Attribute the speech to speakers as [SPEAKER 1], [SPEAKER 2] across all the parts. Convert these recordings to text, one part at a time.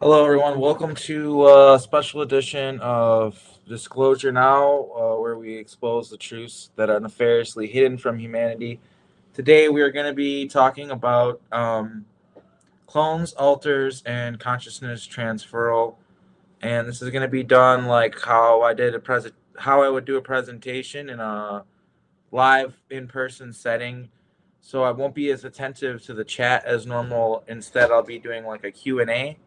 [SPEAKER 1] Hello, everyone. Welcome to a special edition of Disclosure Now, where we expose the truths that are nefariously hidden from humanity. Today, we are going to be talking about clones, alters, and consciousness transferal. And this is going to be done like how I would do a presentation in a live in-person setting. So I won't be as attentive to the chat as normal. Instead, I'll be doing like a Q&A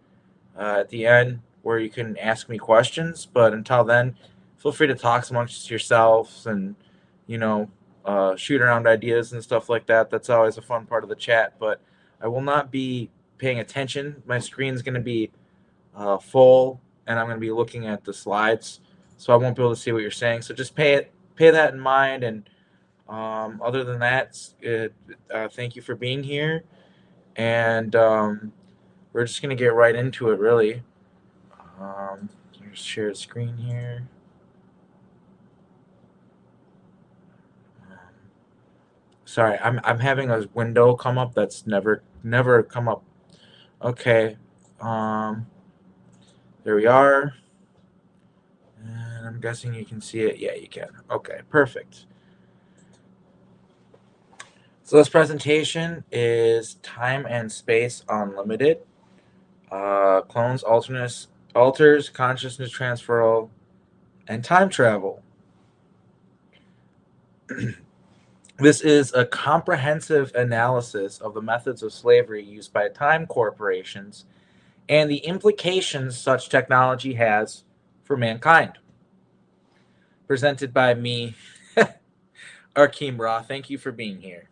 [SPEAKER 1] at the end where you can ask me questions. But until then, feel free to talk amongst yourselves and, you know, shoot around ideas and stuff like that. That's always a fun part of the chat. But I will not be paying attention. My screen's going to be full, and I'm going to be looking at the slides, so I won't be able to see what you're saying. So just pay that in mind. And other than that, thank you for being here. And we're just going to get right into it, really. Just share the screen here. Um, Sorry, I'm having a window come up that's never come up. Okay, um, there we are, and I'm guessing you can see it. Yeah, you can. Okay, perfect. So this presentation is Time and Space Unlimited. Clones, alters, consciousness transferal, and time travel. This is a comprehensive analysis of the methods of slavery used by time corporations and the implications such technology has for mankind. Presented by me, Arkheim Ra. Thank you for being here.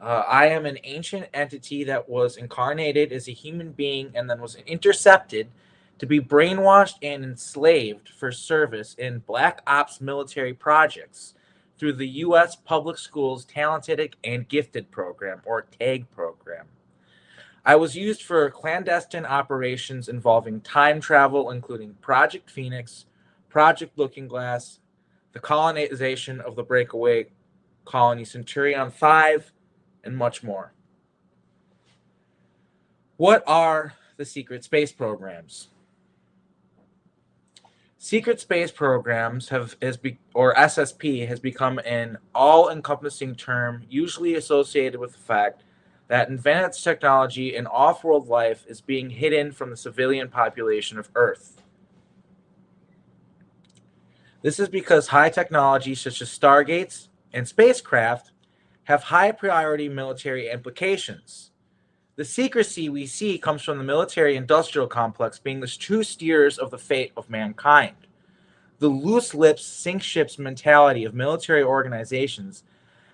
[SPEAKER 1] I am an ancient entity that was incarnated as a human being and then was intercepted to be brainwashed and enslaved for service in Black Ops military projects through the U.S. Public Schools Talented and Gifted Program, or TAG program. I was used for clandestine operations involving time travel, including Project Phoenix, Project Looking Glass, the colonization of the Breakaway Colonies, Centurion 5, and much more. What are the secret space programs? Secret space programs or SSP has become an all-encompassing term, usually associated with the fact that advanced technology and off-world life is being hidden from the civilian population of Earth. This is because high technology such as stargates and spacecraft have high priority military implications. The secrecy we see comes from the military industrial complex being the true steers of the fate of mankind. The loose lips, sink ships mentality of military organizations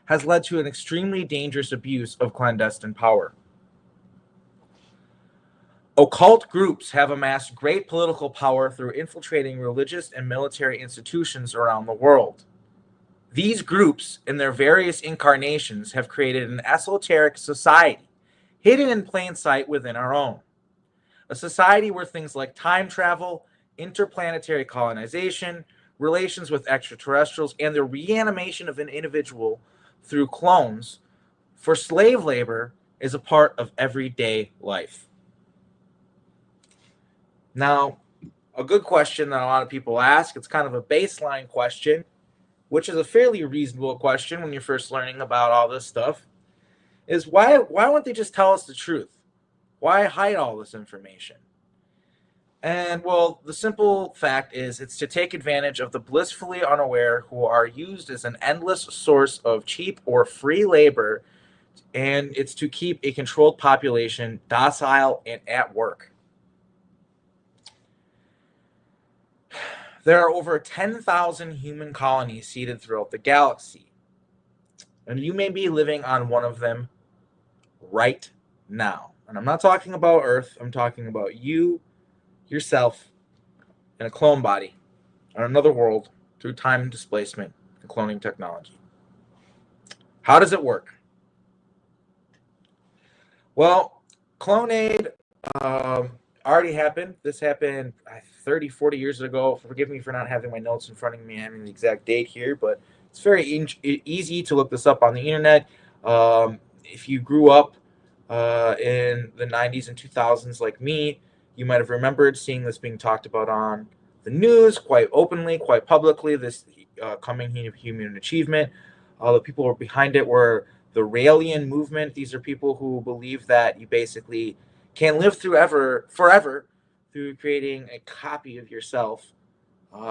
[SPEAKER 1] has led to an extremely dangerous abuse of clandestine power. Occult groups have amassed great political power through infiltrating religious and military institutions around the world. These groups, in their various incarnations, have created an esoteric society, hidden in plain sight within our own. A society where things like time travel, interplanetary colonization, relations with extraterrestrials, and the reanimation of an individual through clones for slave labor is a part of everyday life. Now, a good question that a lot of people ask, it's kind of a baseline question, which is a fairly reasonable question when you're first learning about all this stuff, is why won't they just tell us the truth? Why hide all this information? And well, the simple fact is it's to take advantage of the blissfully unaware who are used as an endless source of cheap or free labor, and it's to keep a controlled population docile and at work. There are over 10,000 human colonies seeded throughout the galaxy, and you may be living on one of them right now. And I'm not talking about Earth, I'm talking about you, yourself, in a clone body on another world through time displacement and cloning technology. How does it work? Well, Clonade already happened. This happened 30, 40 years ago. Forgive me for not having my notes in front of me and having the exact date here, but it's very easy to look this up on the internet. If you grew up in the 90s and 2000s like me, You might have remembered seeing this being talked about on the news quite openly, quite publicly, this coming human achievement. The people who were behind it were the Raelian movement. These are people who believe that you basically can live forever through creating a copy of yourself.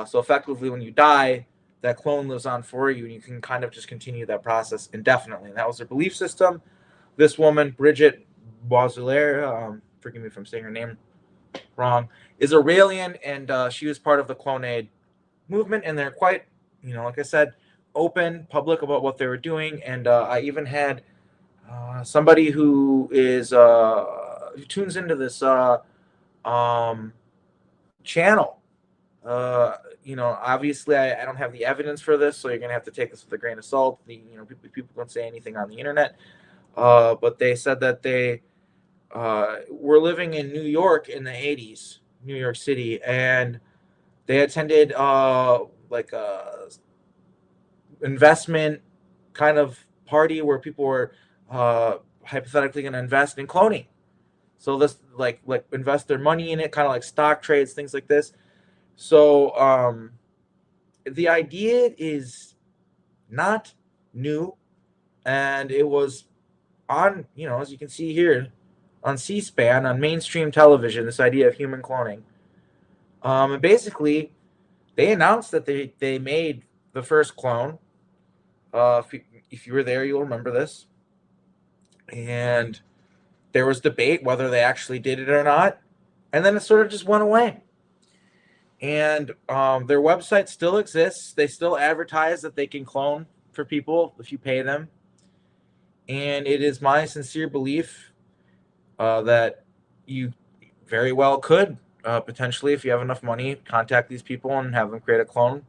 [SPEAKER 1] So effectively, when you die, that clone lives on for you, and you can kind of just continue that process indefinitely. And that was their belief system. This woman, Bridget Boiselaire, forgive me if I'm saying her name wrong, is Aurelian, and she was part of the Clonade movement, and they're quite, like I said, open, public about what they were doing. And I even had somebody who tunes into this channel. Obviously, I don't have the evidence for this, so you're gonna have to take this with a grain of salt. People don't say anything on the internet, but they said that they were living in New York in the 80s, New York City, and they attended like a investment kind of party where people were hypothetically going to invest in cloning. So this like invest their money in it, kind of like stock trades, things like this. So the idea is not new, and it was on, as you can see here, on C-SPAN, on mainstream television, this idea of human cloning. And basically, they announced that they made the first clone. If you were there, you'll remember this. And there was debate whether they actually did it or not. And then it sort of just went away. And their website still exists. They still advertise that they can clone for people if you pay them. And it is my sincere belief that you very well could potentially, if you have enough money, contact these people and have them create a clone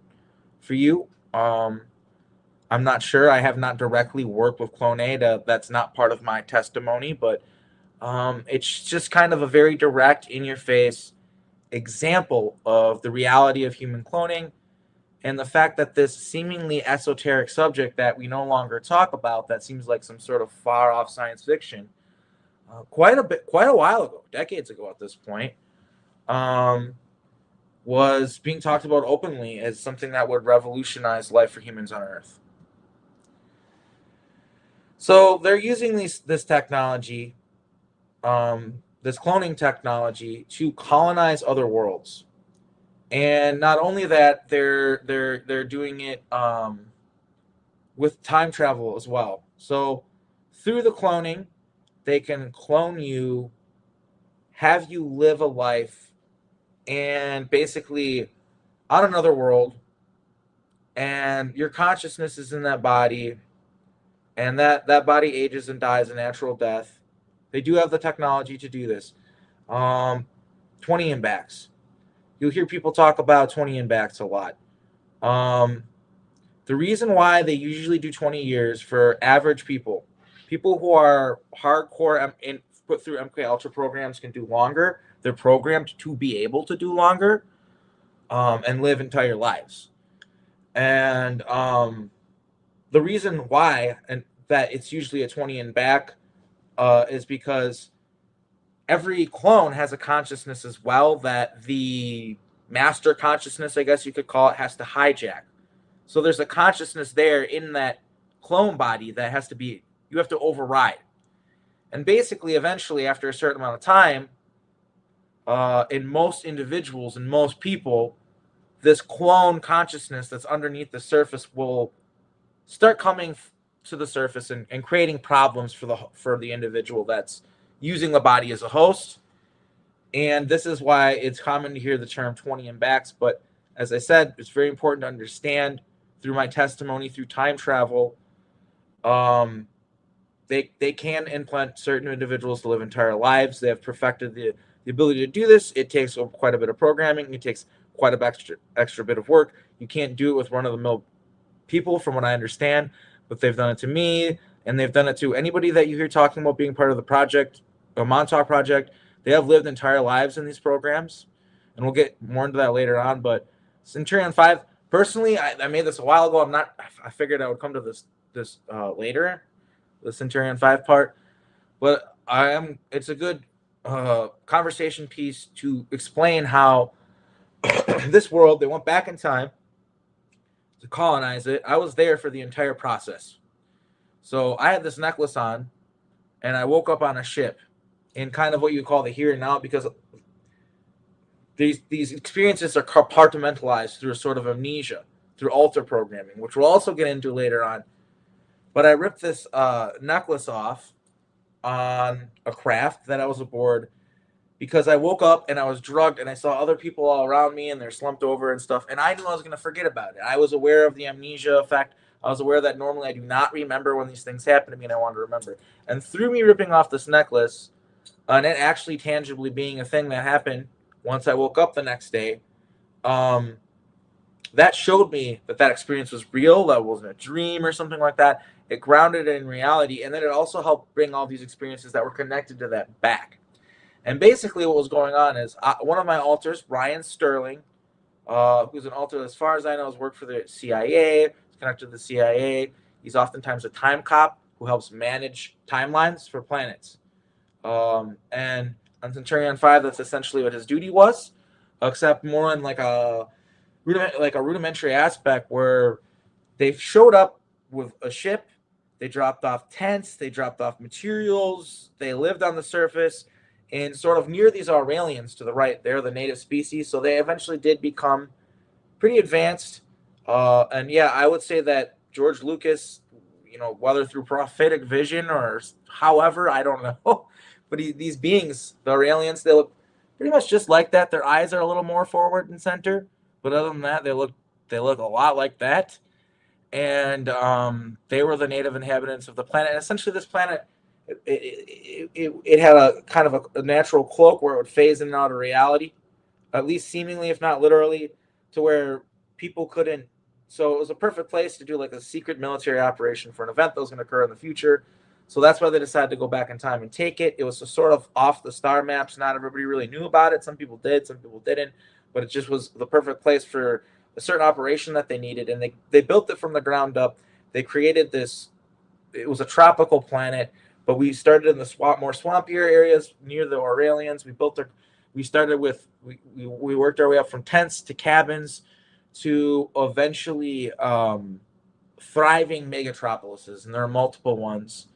[SPEAKER 1] for you. I'm not sure. I have not directly worked with Clonade. That's not part of my testimony, but it's just kind of a very direct, in-your-face example of the reality of human cloning, and the fact that this seemingly esoteric subject that we no longer talk about, that seems like some sort of far-off science fiction, quite a while ago, decades ago at this point, was being talked about openly as something that would revolutionize life for humans on Earth. So they're using this technology, this cloning technology, to colonize other worlds, and not only that, they're doing it with time travel as well. So through the cloning, they can clone you, have you live a life, and basically on another world, and your consciousness is in that body, and that body ages and dies a natural death. They do have the technology to do this. 20 and backs. You'll hear people talk about 20 and backs a lot. The reason why they usually do 20 years for average people who are hardcore and put through MK Ultra programs, can do longer. They're programmed to be able to do longer and live entire lives. And the reason why, and that it's usually a 20 and back, is because every clone has a consciousness as well that the master consciousness, I guess you could call it, has to hijack. So there's a consciousness there in that clone body that you have to override. And basically, eventually, after a certain amount of time, in most individuals and most people, this clone consciousness that's underneath the surface will start coming to the surface and creating problems for the individual that's using the body as a host. And this is why it's common to hear the term 20 and backs. But as I said, it's very important to understand through my testimony, through time travel, they can implant certain individuals to live entire lives. They have perfected the ability to do this. It takes quite a bit of programming. It takes quite a extra bit of work. You can't do it with run-of-the-mill people, from what I understand, but they've done it to me, and they've done it to anybody that you hear talking about being part of the project, the Montauk Project. They have lived entire lives in these programs, and we'll get more into that later on. But Centurion 5, personally, I made this a while ago. I figured I would come to this later, the Centurion 5 part, but it's a good conversation piece to explain how this world, they went back in time to colonize it. I was there for the entire process. So I had this necklace on, and I woke up on a ship in kind of what you call the here and now, because these experiences are compartmentalized through a sort of amnesia, through alter programming, which we'll also get into later on. But I ripped this necklace off on a craft that I was aboard because I woke up and I was drugged and I saw other people all around me and they're slumped over and stuff. And I knew I was going to forget about it. I was aware of the amnesia effect. I was aware that normally I do not remember when these things happen to me, and I wanted to remember. And through me ripping off this necklace, and it actually tangibly being a thing that happened once I woke up the next day, that showed me that that experience was real, that wasn't a dream or something like that. It grounded it in reality, and then it also helped bring all these experiences that were connected to that back. And basically what was going on is one of my alters, Ryan Sterling, who's an alter, as far as I know, has worked for the CIA, is connected to the CIA. He's oftentimes a time cop who helps manage timelines for planets. And on Centurion 5, that's essentially what his duty was, except more in like a rudimentary aspect where they showed up with a ship, they dropped off tents, they dropped off materials, they lived on the surface, and sort of near these Auralians to the right. They're the native species, so they eventually did become pretty advanced. And yeah, I would say that George Lucas, whether through prophetic vision or however, I don't know, but these beings, the Auralians, they look pretty much just like that. Their eyes are a little more forward and center, but other than that, they look a lot like that. And they were the native inhabitants of the planet. And essentially, this planet, it had a kind of a natural cloak where it would phase in and out of reality, at least seemingly, if not literally, to where people couldn't. So it was a perfect place to do like a secret military operation for an event that was going to occur in the future. So that's why they decided to go back in time and take it. It was a sort of off the star maps. Not everybody really knew about it. Some people did, some people didn't. But it just was the perfect place for a certain operation that they needed. And they built it from the ground up. They created this. It was a tropical planet, but we started in the more swampier areas near the Auralians. We started with, we worked our way up from tents to cabins to eventually thriving megatropolises. And there are multiple ones.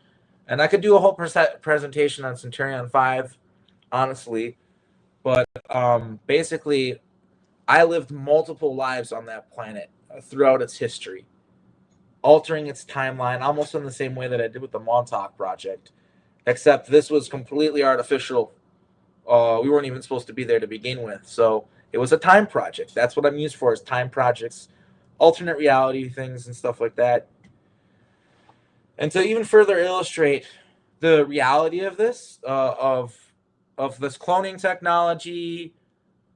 [SPEAKER 1] And I could do a whole presentation on Centurion 5, honestly. But basically, I lived multiple lives on that planet throughout its history, altering its timeline almost in the same way that I did with the Montauk Project, except this was completely artificial. We weren't even supposed to be there to begin with. So it was a time project. That's what I'm used for, is time projects, alternate reality things and stuff like that. And to even further illustrate the reality of this, of this cloning technology,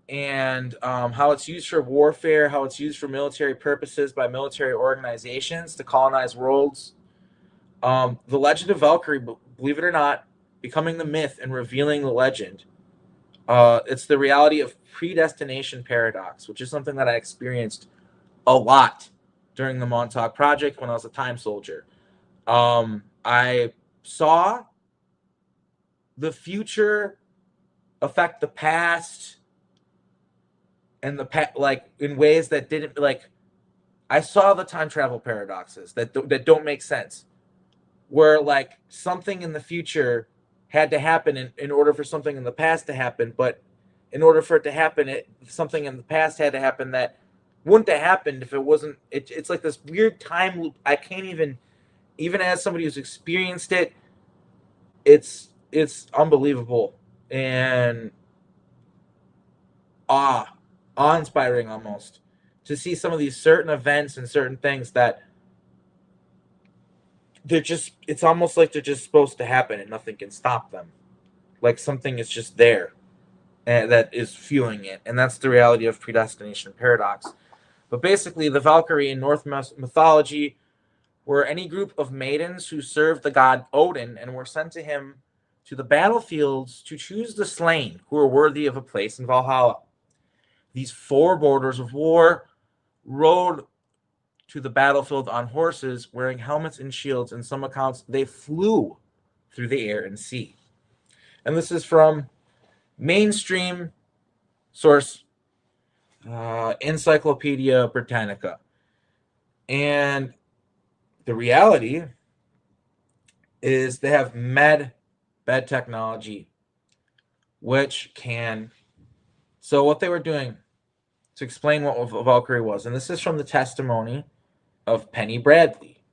[SPEAKER 1] and how it's used for warfare, how it's used for military purposes by military organizations to colonize worlds. The legend of Valkyrie, believe it or not, becoming the myth and revealing the legend. It's the reality of predestination paradox, which is something that I experienced a lot during the Montauk Project when I was a time soldier. I saw the future affect the past, and like in ways that didn't, like, I saw the time travel paradoxes that don't make sense, where like something in the future had to happen in order for something in the past to happen, but in order for it to happen, something in the past had to happen that wouldn't have happened if it wasn't. It's like this weird time loop. I can't even as somebody who's experienced it, it's unbelievable and awe-inspiring almost, to see some of these certain events and certain things that it's almost like they're just supposed to happen and nothing can stop them. Like something is just there and that is fueling it. And that's the reality of predestination paradox. But basically, the Valkyrie in Norse mythology were any group of maidens who served the god Odin and were sent to him to the battlefields to choose the slain who were worthy of a place in Valhalla. These four borders of war rode to the battlefield on horses, wearing helmets and shields. In some accounts, they flew through the air and sea. And this is from mainstream source, Encyclopedia Britannica. And the reality is they have bed technology, which can. So, what they were doing to explain what Valkyrie was, and this is from the testimony of Penny Bradley,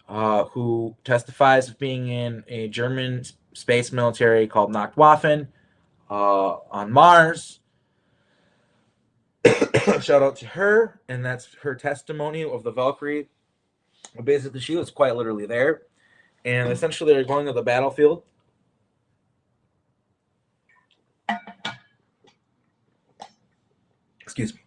[SPEAKER 1] who testifies of being in a German space military called Nachtwaffen on Mars. Shout out to her, and that's her testimony of the Valkyrie. Basically, she was quite literally there, and essentially they're going to the battlefield. Excuse me.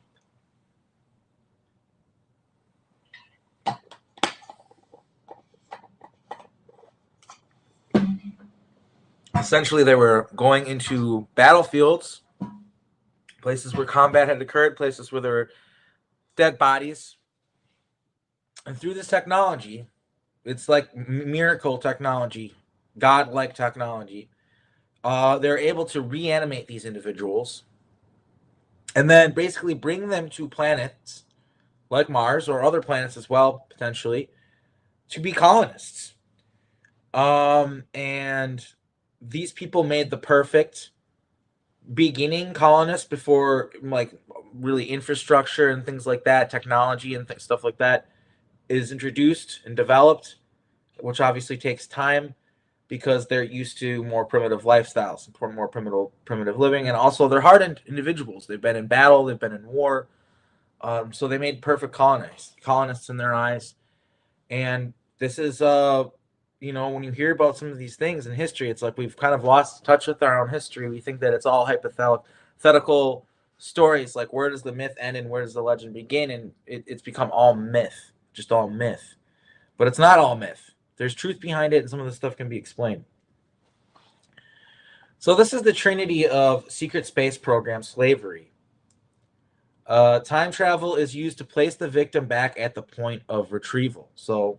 [SPEAKER 1] Essentially, they were going into battlefields, places where combat had occurred, places where there were dead bodies. And through this technology, it's like miracle technology, godlike technology. They're able to reanimate these individuals and then basically bring them to planets like Mars or other planets as well, potentially, to be colonists. And these people made the perfect beginning colonists before, like, really infrastructure and things like that, technology and stuff like that is introduced and developed, which obviously takes time because they're used to more primitive lifestyles, more primitive living, and also they're hardened individuals. They've been in battle, they've been in war, so they made perfect colonists in their eyes. And this is, when you hear about some of these things in history, it's like we've kind of lost touch with our own history. We think that it's all hypothetical stories, like where does the myth end and where does the legend begin, and it's become all myth, just all myth. But it's not all myth. There's truth behind it, and some of this stuff can be explained. So this is the trinity of secret space program slavery. Time travel is used to place the victim back at the point of retrieval. So,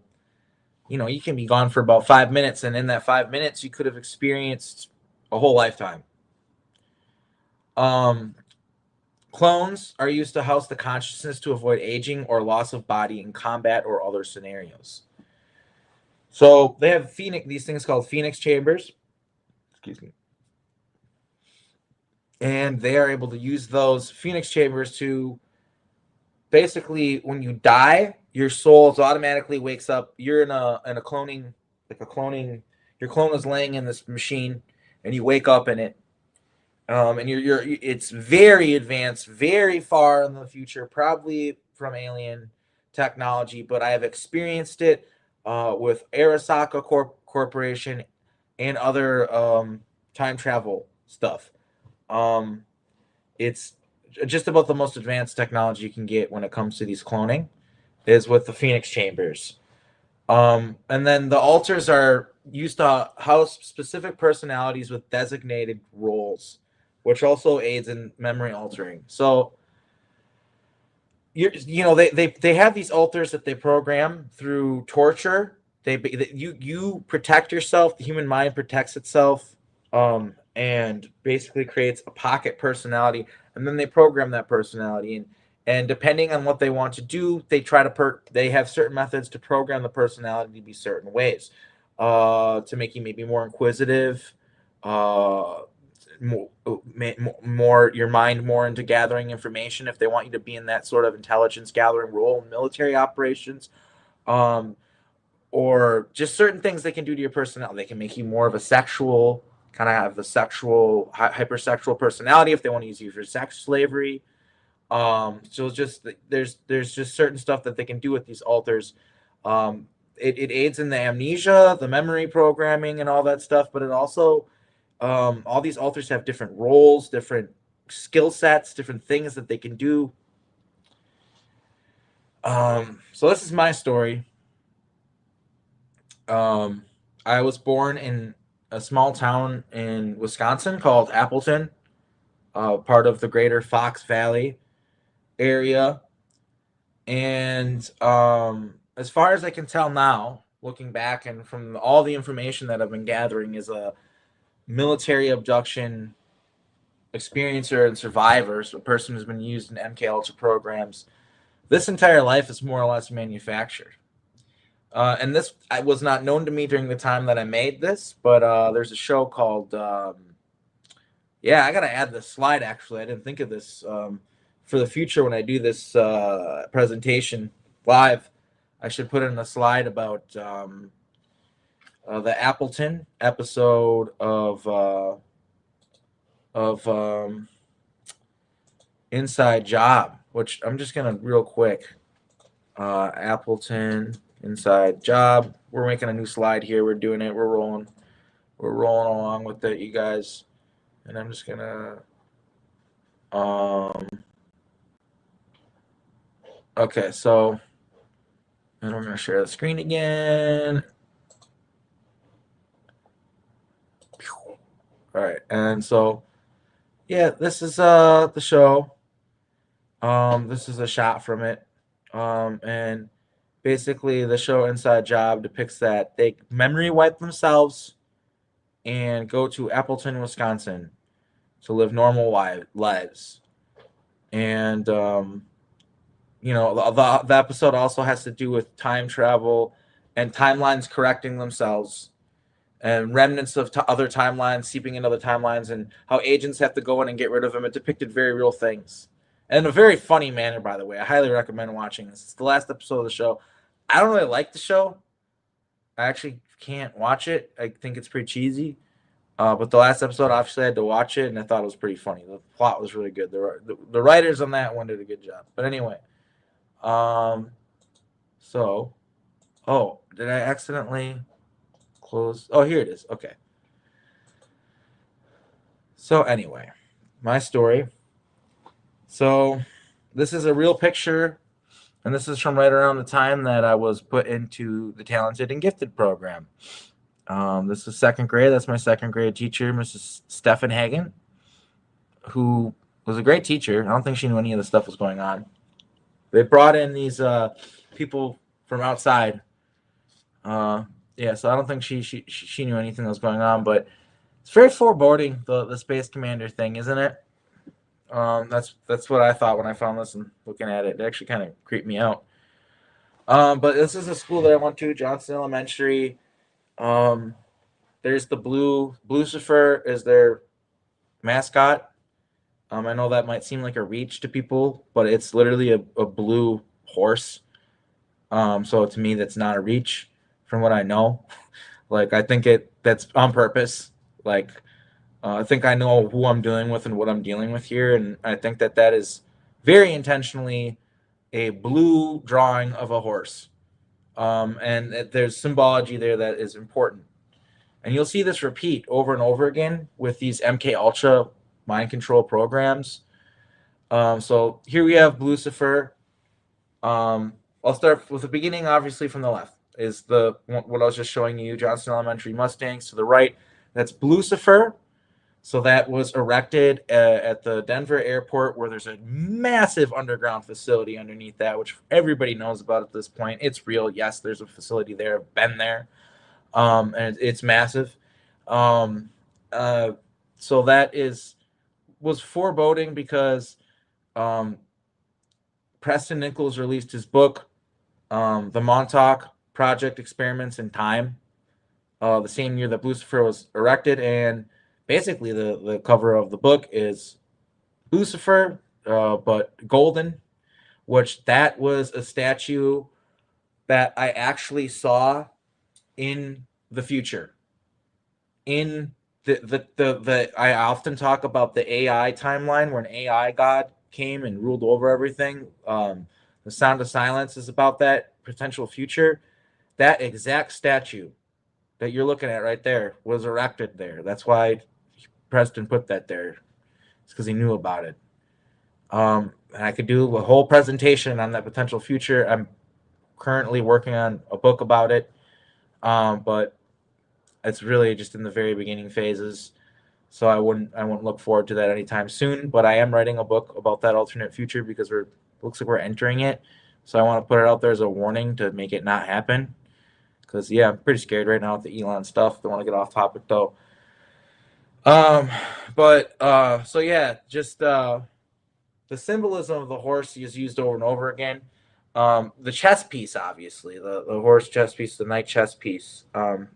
[SPEAKER 1] you can be gone for about 5 minutes, and in that 5 minutes, you could have experienced a whole lifetime. Clones are used to house the consciousness to avoid aging or loss of body in combat or other scenarios. So they have these things called Phoenix chambers. Excuse me. And they are able to use those Phoenix chambers to basically, when you die, your soul automatically wakes up. You're in a cloning, your clone is laying in this machine, and you wake up in it. And it's very advanced, very far in the future, probably from alien technology, but I have experienced it with Arasaka Corporation and other time travel stuff. It's just about the most advanced technology you can get when it comes to these cloning is with the Phoenix chambers. And then the altars are used to house specific personalities with designated roles, which also aids in memory altering. So they have these altars that they program through torture. You protect yourself. The human mind protects itself, and basically creates a pocket personality, and then they program that personality, and depending on what they want to do, they try to they have certain methods to program the personality to be certain ways, to make you maybe more inquisitive, more your mind more into gathering information if they want you to be in that sort of intelligence gathering role in military operations, or just certain things they can do to your personality. They can make you more of a sexual, kind of have the sexual, hypersexual personality if they want to use you for sex slavery. So just there's just certain stuff that they can do with these altars. It aids in the amnesia, the memory programming, and all that stuff, but it also, all these altars have different roles, different skill sets, different things that they can do. So this is my story. I was born in a small town in Wisconsin called Appleton, part of the greater Fox Valley area. And as far as I can tell now, looking back and from all the information that I've been gathering, is a military abduction experiencer and survivor, so a person who's been used in MK Ultra programs, this entire life is more or less manufactured. And this was not known to me during the time that I made this, but there's a show called yeah, I gotta add this slide. Actually, I didn't think of this for the future when I do this presentation live. I should put in a slide about the Appleton episode of Inside Job, which I'm just gonna real quick. Appleton Inside Job. We're making a new slide here. We're doing it. We're rolling. We're rolling along with it, you guys. And I'm just gonna. Okay, so, and I'm gonna share the screen again. All right, and so, yeah, this is the show. This is a shot from it. And basically the show Inside Job depicts that they memory wipe themselves and go to Appleton, Wisconsin to live normal lives. And you know, the episode also has to do with time travel and timelines correcting themselves and remnants of other timelines seeping into other timelines, and how agents have to go in and get rid of them. It depicted very real things. And in a very funny manner, by the way. I highly recommend watching this. It's the last episode of the show. I don't really like the show. I actually can't watch it. I think it's pretty cheesy. But the last episode, obviously, I had to watch it, and I thought it was pretty funny. The plot was really good. The writers on that one did a good job. But anyway, so, oh, did I accidentally close? Oh, here it is. Okay. So anyway, my story. So this is a real picture, and this is from right around the time that I was put into the Talented and Gifted program. This is second grade. That's my second grade teacher, Mrs. Stefan Hagen, who was a great teacher. I don't think she knew any of the stuff was going on. They brought in these people from outside. Yeah, so I don't think she knew anything that was going on, but it's very foreboding, the Space Commander thing, isn't it? That's what I thought when I found this and looking at it. It actually kind of creeped me out. But this is a school that I went to, Johnson Elementary. There's the blue Lucifer is their mascot. I know that might seem like a reach to people, but it's literally a blue horse. So to me, that's not a reach from what I know. Like, I think that's on purpose. Like, I think I know who I'm dealing with and what I'm dealing with here, and I think that is very intentionally a blue drawing of a horse. And there's symbology there that is important. And you'll see this repeat over and over again with these MK Ultra mind control programs. So here we have Lucifer. I'll start with the beginning, obviously, from the left. Is what I was just showing you, Johnson Elementary Mustangs. To the right, that's Lucifer. So that was erected at the Denver airport, where there's a massive underground facility underneath that, which everybody knows about at this point. It's real. Yes, there's a facility there. I've been there. And it's massive. So that was foreboding because Preston Nichols released his book, The Montauk Project Experiments in Time, the same year that Lucifer was erected. And basically the cover of the book is Lucifer, but golden, which that was a statue that I actually saw in the future. In the I often talk about the AI timeline where an AI god came and ruled over everything. The Sound of Silence is about that potential future. That exact statue that you're looking at right there was erected there. That's why Preston put that there. It's because he knew about it. And I could do a whole presentation on that potential future. I'm currently working on a book about it, but it's really just in the very beginning phases. So I wouldn't look forward to that anytime soon. But I am writing a book about that alternate future because looks like we're entering it. So I want to put it out there as a warning to make it not happen. Because yeah, I'm pretty scared right now with the Elon stuff. Don't want to get off topic though. Um, but so yeah, just the symbolism of the horse is used over and over again. The chess piece, obviously, the horse chess piece, the knight chess piece,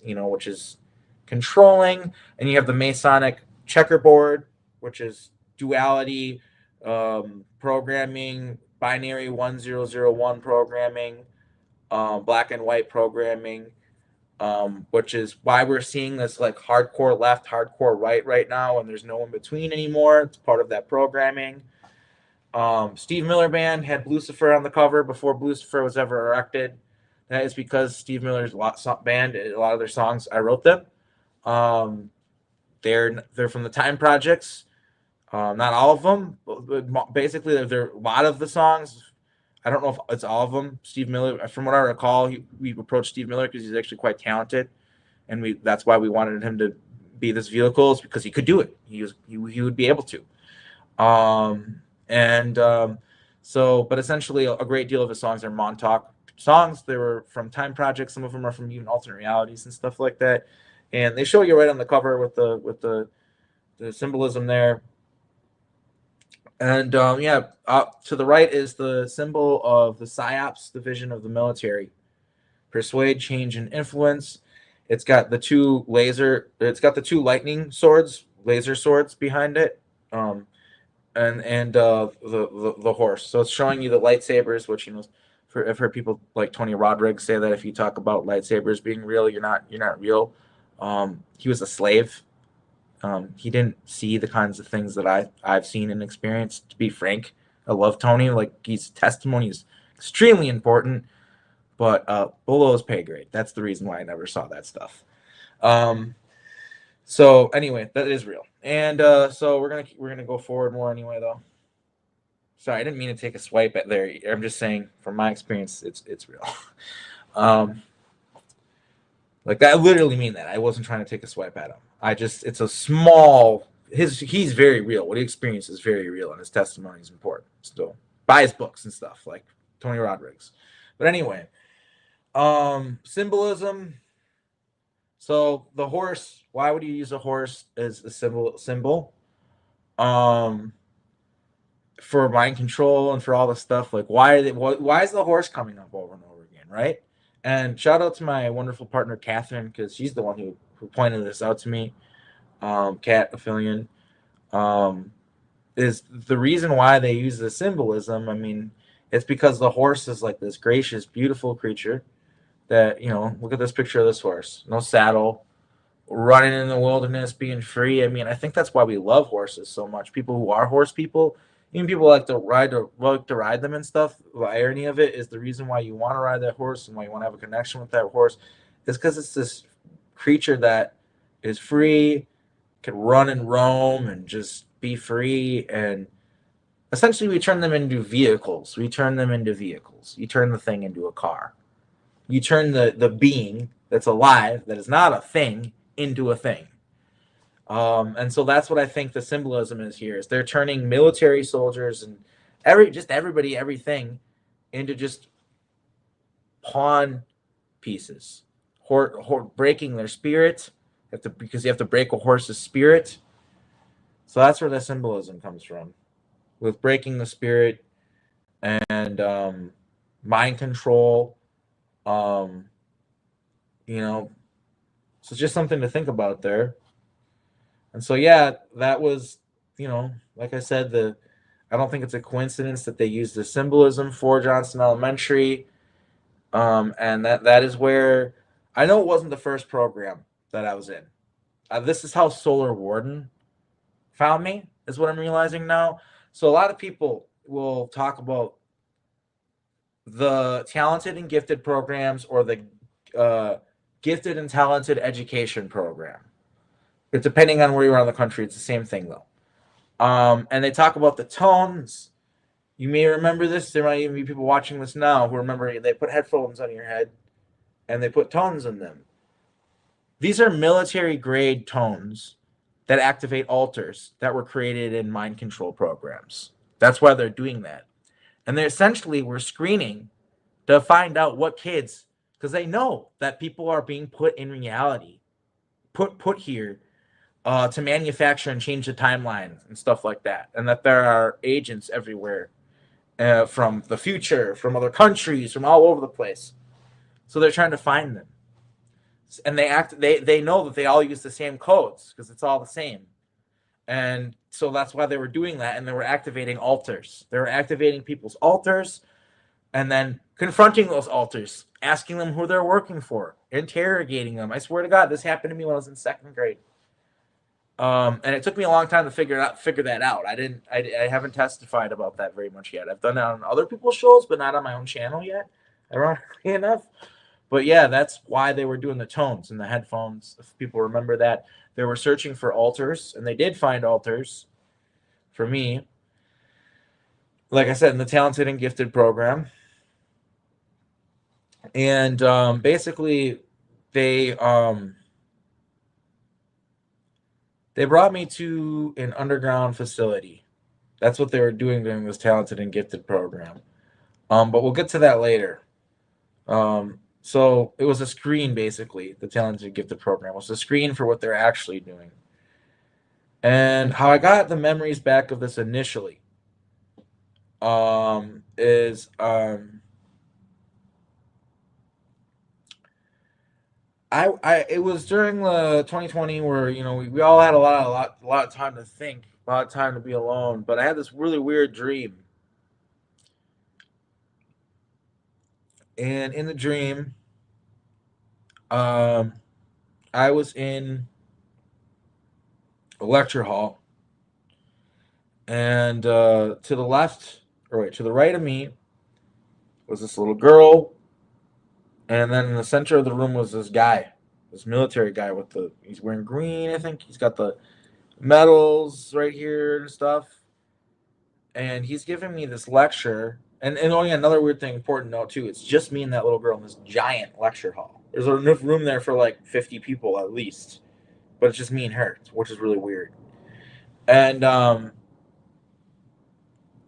[SPEAKER 1] which is controlling, and you have the Masonic checkerboard, which is duality, programming, binary 1001 programming, black and white programming, which is why we're seeing this like hardcore left, hardcore right now, and there's no in between anymore. It's part of that programming. Steve Miller Band had Lucifer on the cover before Lucifer was ever erected. That is because Steve Miller's band, a lot of their songs, I wrote them. Um, they're from the Time Projects. Not all of them, but basically, they're a lot of the songs. I don't know if it's all of them. Steve Miller, from what I recall, we approached Steve Miller because he's actually quite talented, and that's why we wanted him to be this vehicle, is because he could do it. He would be able to. And So, but essentially, a great deal of his songs are Montauk songs. They were from Time Project. Some of them are from even alternate realities and stuff like that. And they show you right on the cover with the symbolism there. And yeah, to the right is the symbol of the PSYOPs division of the military. Persuade, change, and influence. It's got the two lightning swords, laser swords behind it. The horse. So it's showing you the lightsabers, which I've heard people like Tony Rodriguez say that if you talk about lightsabers being real, you're not real. He was a slave. He didn't see the kinds of things that I've seen and experienced. To be frank, I love Tony. Like his testimony is extremely important, but below his pay grade. That's the reason why I never saw that stuff. Um, so anyway, that is real, and so we're gonna go forward more anyway, though. Sorry, I didn't mean to take a swipe at there. I'm just saying, from my experience, it's real. um, like I literally mean that. I wasn't trying to take a swipe at him. It's a small. He's very real. What he experienced is very real, and his testimony is important. Still, buy his books and stuff like Tony Rodriguez. But anyway, symbolism. So the horse. Why would you use a horse as a symbol? Um, for mind control and for all the stuff. Like why is the horse coming up over and over again, right? And shout out to my wonderful partner Catherine, because she's the one who pointed this out to me. Cat Affilian, is the reason why they use the symbolism. I mean, it's because the horse is like this gracious, beautiful creature that, look at this picture of this horse. No saddle, running in the wilderness, being free. I mean, I think that's why we love horses so much. People who are horse people, even people like to ride them and stuff. The irony of it is the reason why you want to ride that horse and why you want to have a connection with that horse is because it's this creature that is free, can run and roam and just be free. And essentially, we turn them into vehicles. You turn the thing into a car. You turn the being that's alive, that is not a thing, into a thing. And so that's what I think the symbolism is here. Is they're turning military soldiers and everybody, everything, into just pawn pieces, breaking their spirit. Because you have to break a horse's spirit. So that's where the symbolism comes from, with breaking the spirit and mind control. Um, so it's just something to think about there. And so yeah, that was, like I said, I don't think it's a coincidence that they used the symbolism for Johnson Elementary. And that is where I know it wasn't the first program that I was in. This is how Solar Warden found me, is what I'm realizing now. So a lot of people will talk about the talented and gifted programs, or the gifted and talented education program. It's depending on where you are in the country. It's the same thing, though. And they talk about the tones. You may remember this. There might even be people watching this now who remember they put headphones on your head and they put tones in them. These are military grade tones that activate altars that were created in mind control programs. That's why they're doing that. And they essentially were screening to find out what kids, because they know that people are being put in reality, put here to manufacture and change the timeline and stuff like that, and that there are agents everywhere from the future, from other countries, from all over the place. So they're trying to find them, and they know that they all use the same codes because it's all the same. And so that's why they were doing that, and they were activating altars. They were activating people's altars, and then confronting those altars, asking them who they're working for, interrogating them. I swear to God, this happened to me when I was in second grade. And it took me a long time to figure that out. I haven't testified about that very much yet. I've done it on other people's shows, but not on my own channel yet, ironically enough. But yeah, that's why they were doing the tones and the headphones. If people remember that, they were searching for altars, and they did find altars for me. Like I said, in the Talented and Gifted program, and basically, they they brought me to an underground facility. That's what they were doing during this Talented and Gifted program. But we'll get to that later. So it was a screen, basically. The Talented and Gifted program was a screen for what they're actually doing. And how I got the memories back of this initially is I it was during the 2020 where we all had a lot of time to think, a lot of time to be alone. But I had this really weird dream, and in the dream, um, I was in a lecture hall, and to the left, or wait, to the right of me was this little girl, and then in the center of the room was this guy, this military guy he's wearing green. I think he's got the medals right here and stuff, and he's giving me this lecture. And only another weird thing, important note too, it's just me and that little girl in this giant lecture hall. There's enough room there for like 50 people at least, but it's just me and her, which is really weird. And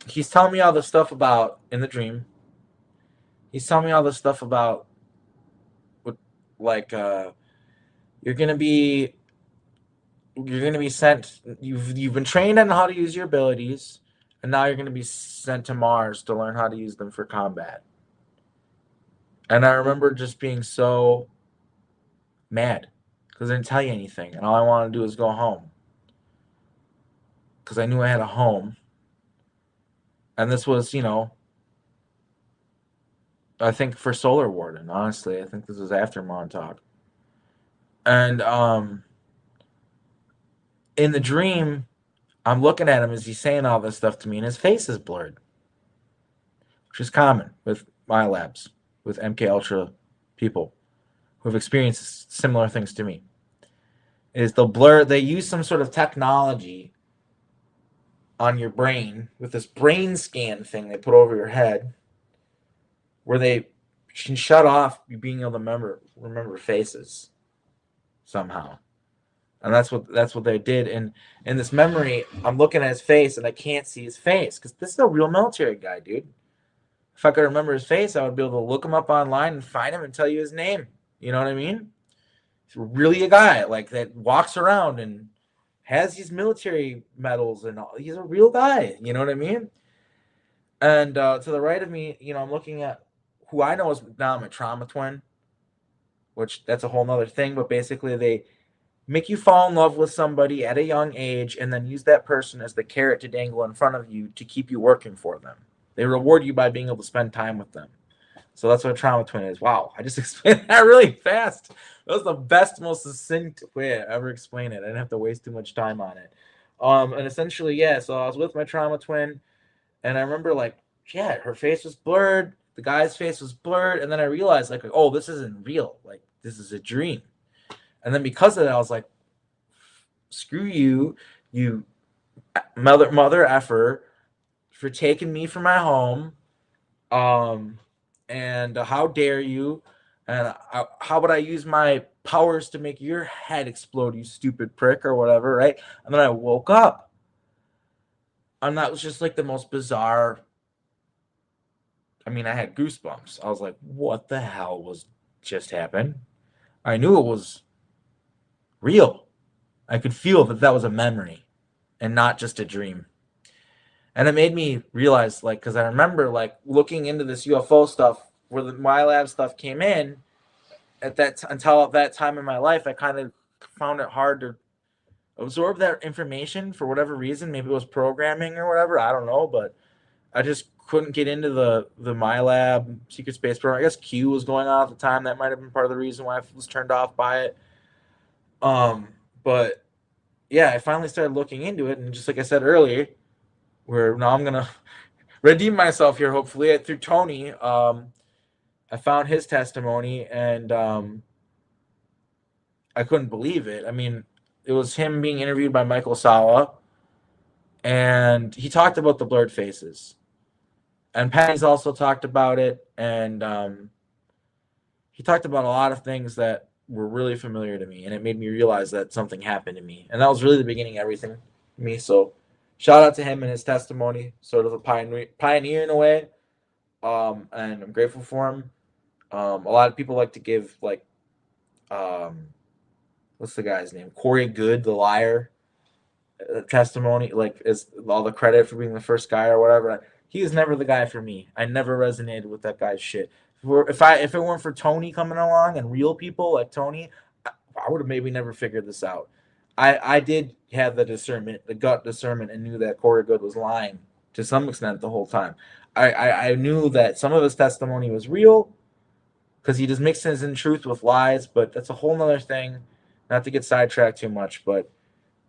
[SPEAKER 1] he's telling me all this stuff about in the dream. He's telling me all this stuff about what, like you're gonna be sent. You've been trained on how to use your abilities, and now you're gonna be sent to Mars to learn how to use them for combat. And I remember just being so mad because I didn't tell you anything, and all I wanted to do was go home because I knew I had a home. And this was, I think for Solar Warden. Honestly, I think this was after Montauk. And in the dream, I'm looking at him as he's saying all this stuff to me, and his face is blurred, which is common with my labs, with MK Ultra people who have experienced similar things to me. Is the blur? They use some sort of technology on your brain with this brain scan thing they put over your head, where they can shut off you being able to remember faces somehow. And that's what they did. And in this memory, I'm looking at his face and I can't see his face because this is a real military guy, dude. If I could remember his face, I would be able to look him up online and find him and tell you his name. You know what I mean? He's really a guy like that walks around and has these military medals and all. He's a real guy. You know what I mean? And to the right of me, I'm looking at who I know is now my trauma twin, which that's a whole nother thing. But basically, they make you fall in love with somebody at a young age and then use that person as the carrot to dangle in front of you to keep you working for them. They reward you by being able to spend time with them. So that's what a trauma twin is. Wow, I just explained that really fast. That was the best, most succinct way I ever explained it. I didn't have to waste too much time on it. And essentially, yeah, so I was with my trauma twin, and I remember, like, yeah, her face was blurred, the guy's face was blurred, and then I realized, like, oh, this isn't real. Like, this is a dream. And then because of that, I was like, screw you, you mother effer, for taking me from my home. And how dare you? And how would I use my powers to make your head explode, you stupid prick, or whatever, right? And then I woke up. And that was just like the most bizarre. I mean, I had goosebumps. I was like, what the hell was just happened? I knew it was real. I could feel that that was a memory and not just a dream. And it made me realize, like, because I remember, like, looking into this UFO stuff where my lab stuff came in at until that time in my life, I kind of found it hard to absorb that information for whatever reason. Maybe it was programming or whatever. I don't know, but I just couldn't get into the MyLab secret space program. I guess Q was going on at the time. That might have been part of the reason why I was turned off by it. But yeah, I finally started looking into it, and just like I said earlier, where now I'm gonna redeem myself here, hopefully through Tony. I found his testimony, and I couldn't believe it. I mean, it was him being interviewed by Michael Sala, and he talked about the blurred faces. And Penny's also talked about it, and he talked about a lot of things that were really familiar to me, and it made me realize that something happened to me, and that was really the beginning of everything for me. So, shout out to him and his testimony, sort of a pioneer in a way, and I'm grateful for him. A lot of people like to give like, what's the guy's name? Corey Good, the liar, testimony, like is all the credit for being the first guy or whatever. He was never the guy for me. I never resonated with that guy's shit. If it weren't for Tony coming along and real people like Tony, I would have maybe never figured this out. I did have the discernment, the gut discernment, and knew that Corey Good was lying to some extent the whole time. I knew that some of his testimony was real because he just mixes in truth with lies, but that's a whole nother thing. Not to get sidetracked too much, but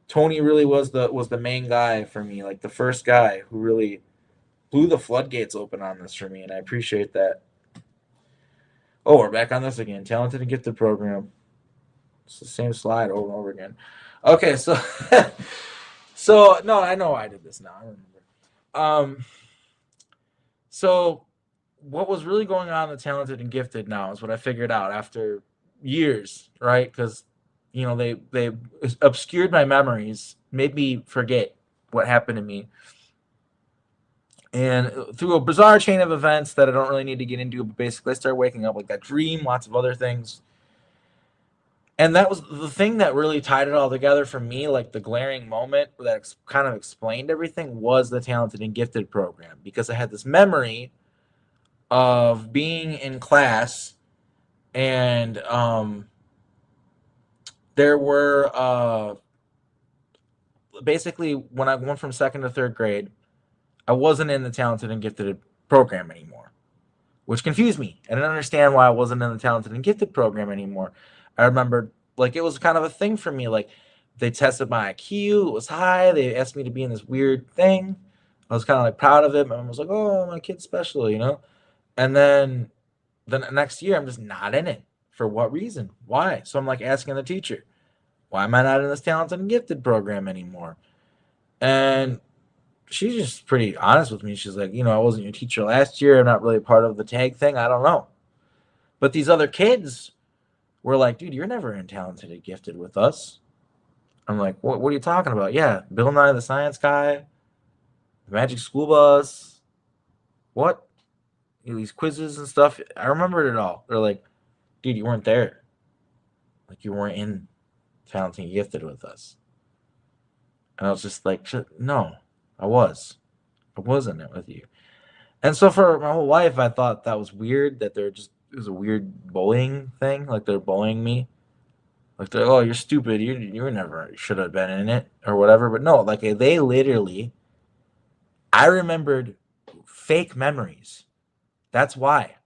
[SPEAKER 1] Tony really was the main guy for me, like the first guy who really blew the floodgates open on this for me, and I appreciate that. Oh, we're back on this again. Talented and gifted program. It's the same slide over and over again. Okay, so so no, I know I did this now. I remember. So what was really going on in the talented and gifted now is what I figured out after years, right? Because they obscured my memories, made me forget what happened to me, and through a bizarre chain of events that I don't really need to get into, but basically I started waking up like that dream, lots of other things. And that was the thing that really tied it all together for me, like the glaring moment that kind of explained everything was the talented and gifted program, because I had this memory of being in class, and there were basically when I went from second to third grade, I wasn't in the talented and gifted program anymore, which confused me. I didn't understand why I wasn't in the talented and gifted program anymore. I remembered like it was kind of a thing for me. Like they tested my IQ, it was high. They asked me to be in this weird thing. I was kind of like proud of it. My mom was like, "Oh, my kid's special." And then the next year, I'm just not in it. For what reason? Why? So I'm like asking the teacher, "Why am I not in this talented and gifted program anymore?" And she's just pretty honest with me. She's like, I wasn't your teacher last year. I'm not really part of the tag thing. I don't know. But these other kids were like, dude, you're never in talented and gifted with us. I'm like, what are you talking about? Yeah, Bill Nye the Science Guy, the Magic School Bus, what? These quizzes and stuff. I remembered it all. They're like, dude, you weren't there. Like, you weren't in talented and gifted with us. And I was just like, no, I was. I wasn't it with you. And so for my whole life, I thought that was weird, that it was a weird bullying thing. Like they're bullying me. Like they're, oh, you're stupid. You were never should have been in it or whatever. But no, like they literally, I remembered fake memories. That's why.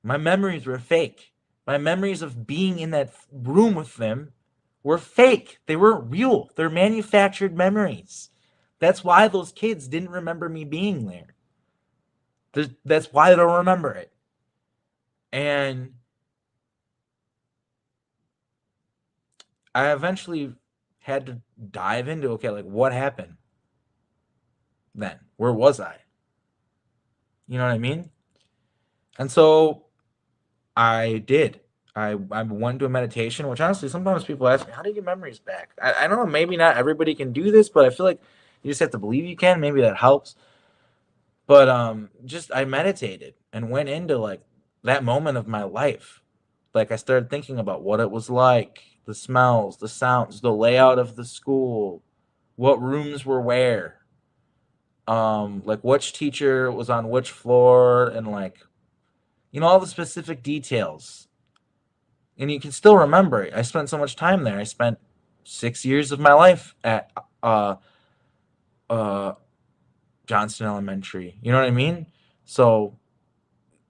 [SPEAKER 1] My memories were fake. My memories of being in that room with them were fake. They weren't real. They're manufactured memories. That's why those kids didn't remember me being there. That's why they don't remember it. And I eventually had to dive into, okay, like what happened then? Where was I? You know what I mean? And so I did. I went to a meditation, which honestly, sometimes people ask me, how do you get memories back? I don't know, maybe not everybody can do this, but I feel like you just have to believe you can. Maybe that helps. But just I meditated and went into like that moment of my life. Like I started thinking about what it was like the smells, the sounds, the layout of the school, what rooms were where, like which teacher was on which floor, and like, all the specific details. And you can still remember it. I spent so much time there. I spent 6 years of my life at uh, Johnston Elementary. You know what I mean? So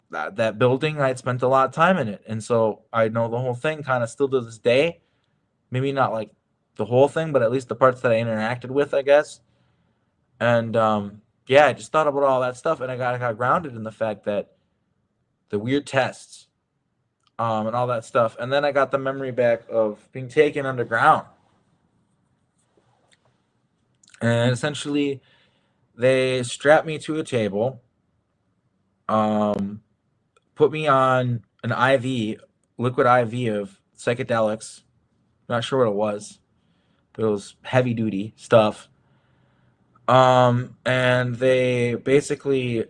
[SPEAKER 1] that building, I'd spent a lot of time in it, and so I know the whole thing kind of still to this day. Maybe not like the whole thing, but at least the parts that I interacted with, I guess. And yeah, I just thought about all that stuff, and I got grounded in the fact that the weird tests, and all that stuff, and then I got the memory back of being taken underground, and essentially they strapped me to a table, um, put me on an IV, liquid IV of psychedelics. Not sure what it was, but it was heavy duty stuff. And they basically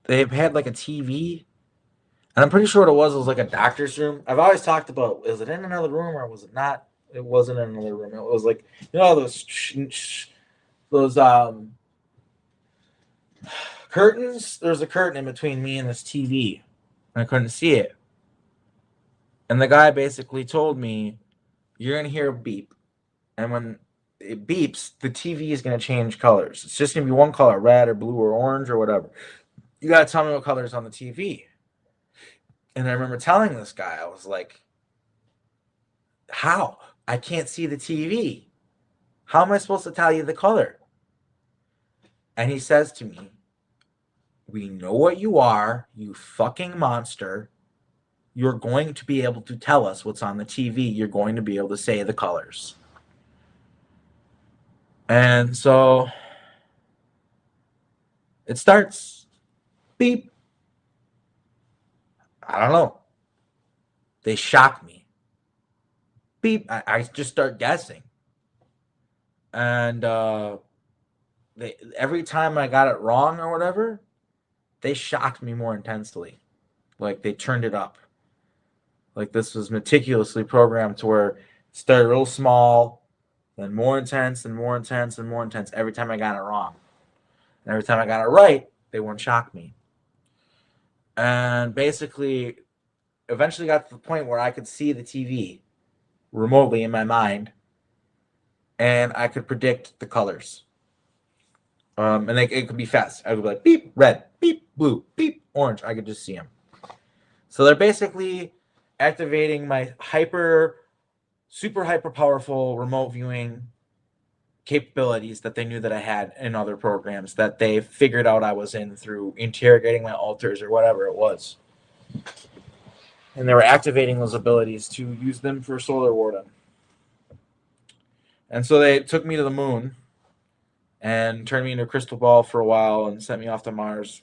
[SPEAKER 1] they had like a TV, and I'm pretty sure what it was like a doctor's room. I've always talked about, is it in another room or was it not? It wasn't in another room. It was like, those curtains. There's a curtain in between me and this TV, and I couldn't see it. And the guy basically told me, "You're gonna hear a beep, and when it beeps, the TV is gonna change colors. It's just gonna be one color, red or blue or orange or whatever. You gotta tell me what color is on the TV." And I remember telling this guy, I was like, "How? I can't see the TV. How am I supposed to tell you the color?" And he says to me, "We know what you are, you fucking monster. You're going to be able to tell us what's on the TV. You're going to be able to say the colors." And so it starts. Beep. I don't know. They shock me. Beep. I just start guessing. And every time I got it wrong or whatever, they shocked me more intensely. Like they turned it up. Like this was meticulously programmed to where it started real small, then more intense and more intense and more intense every time I got it wrong. And every time I got it right, they wouldn't shock me. And basically, eventually got to the point where I could see the TV remotely in my mind, and I could predict the colors. And it could be fast. I could be like, beep, red, beep, blue, beep, orange. I could just see them. So they're basically activating my super hyper powerful remote viewing capabilities that they knew that I had in other programs that they figured out I was in through interrogating my alters or whatever it was. And they were activating those abilities to use them for Solar Warden. And so they took me to the moon and turned me into a crystal ball for a while and sent me off to Mars.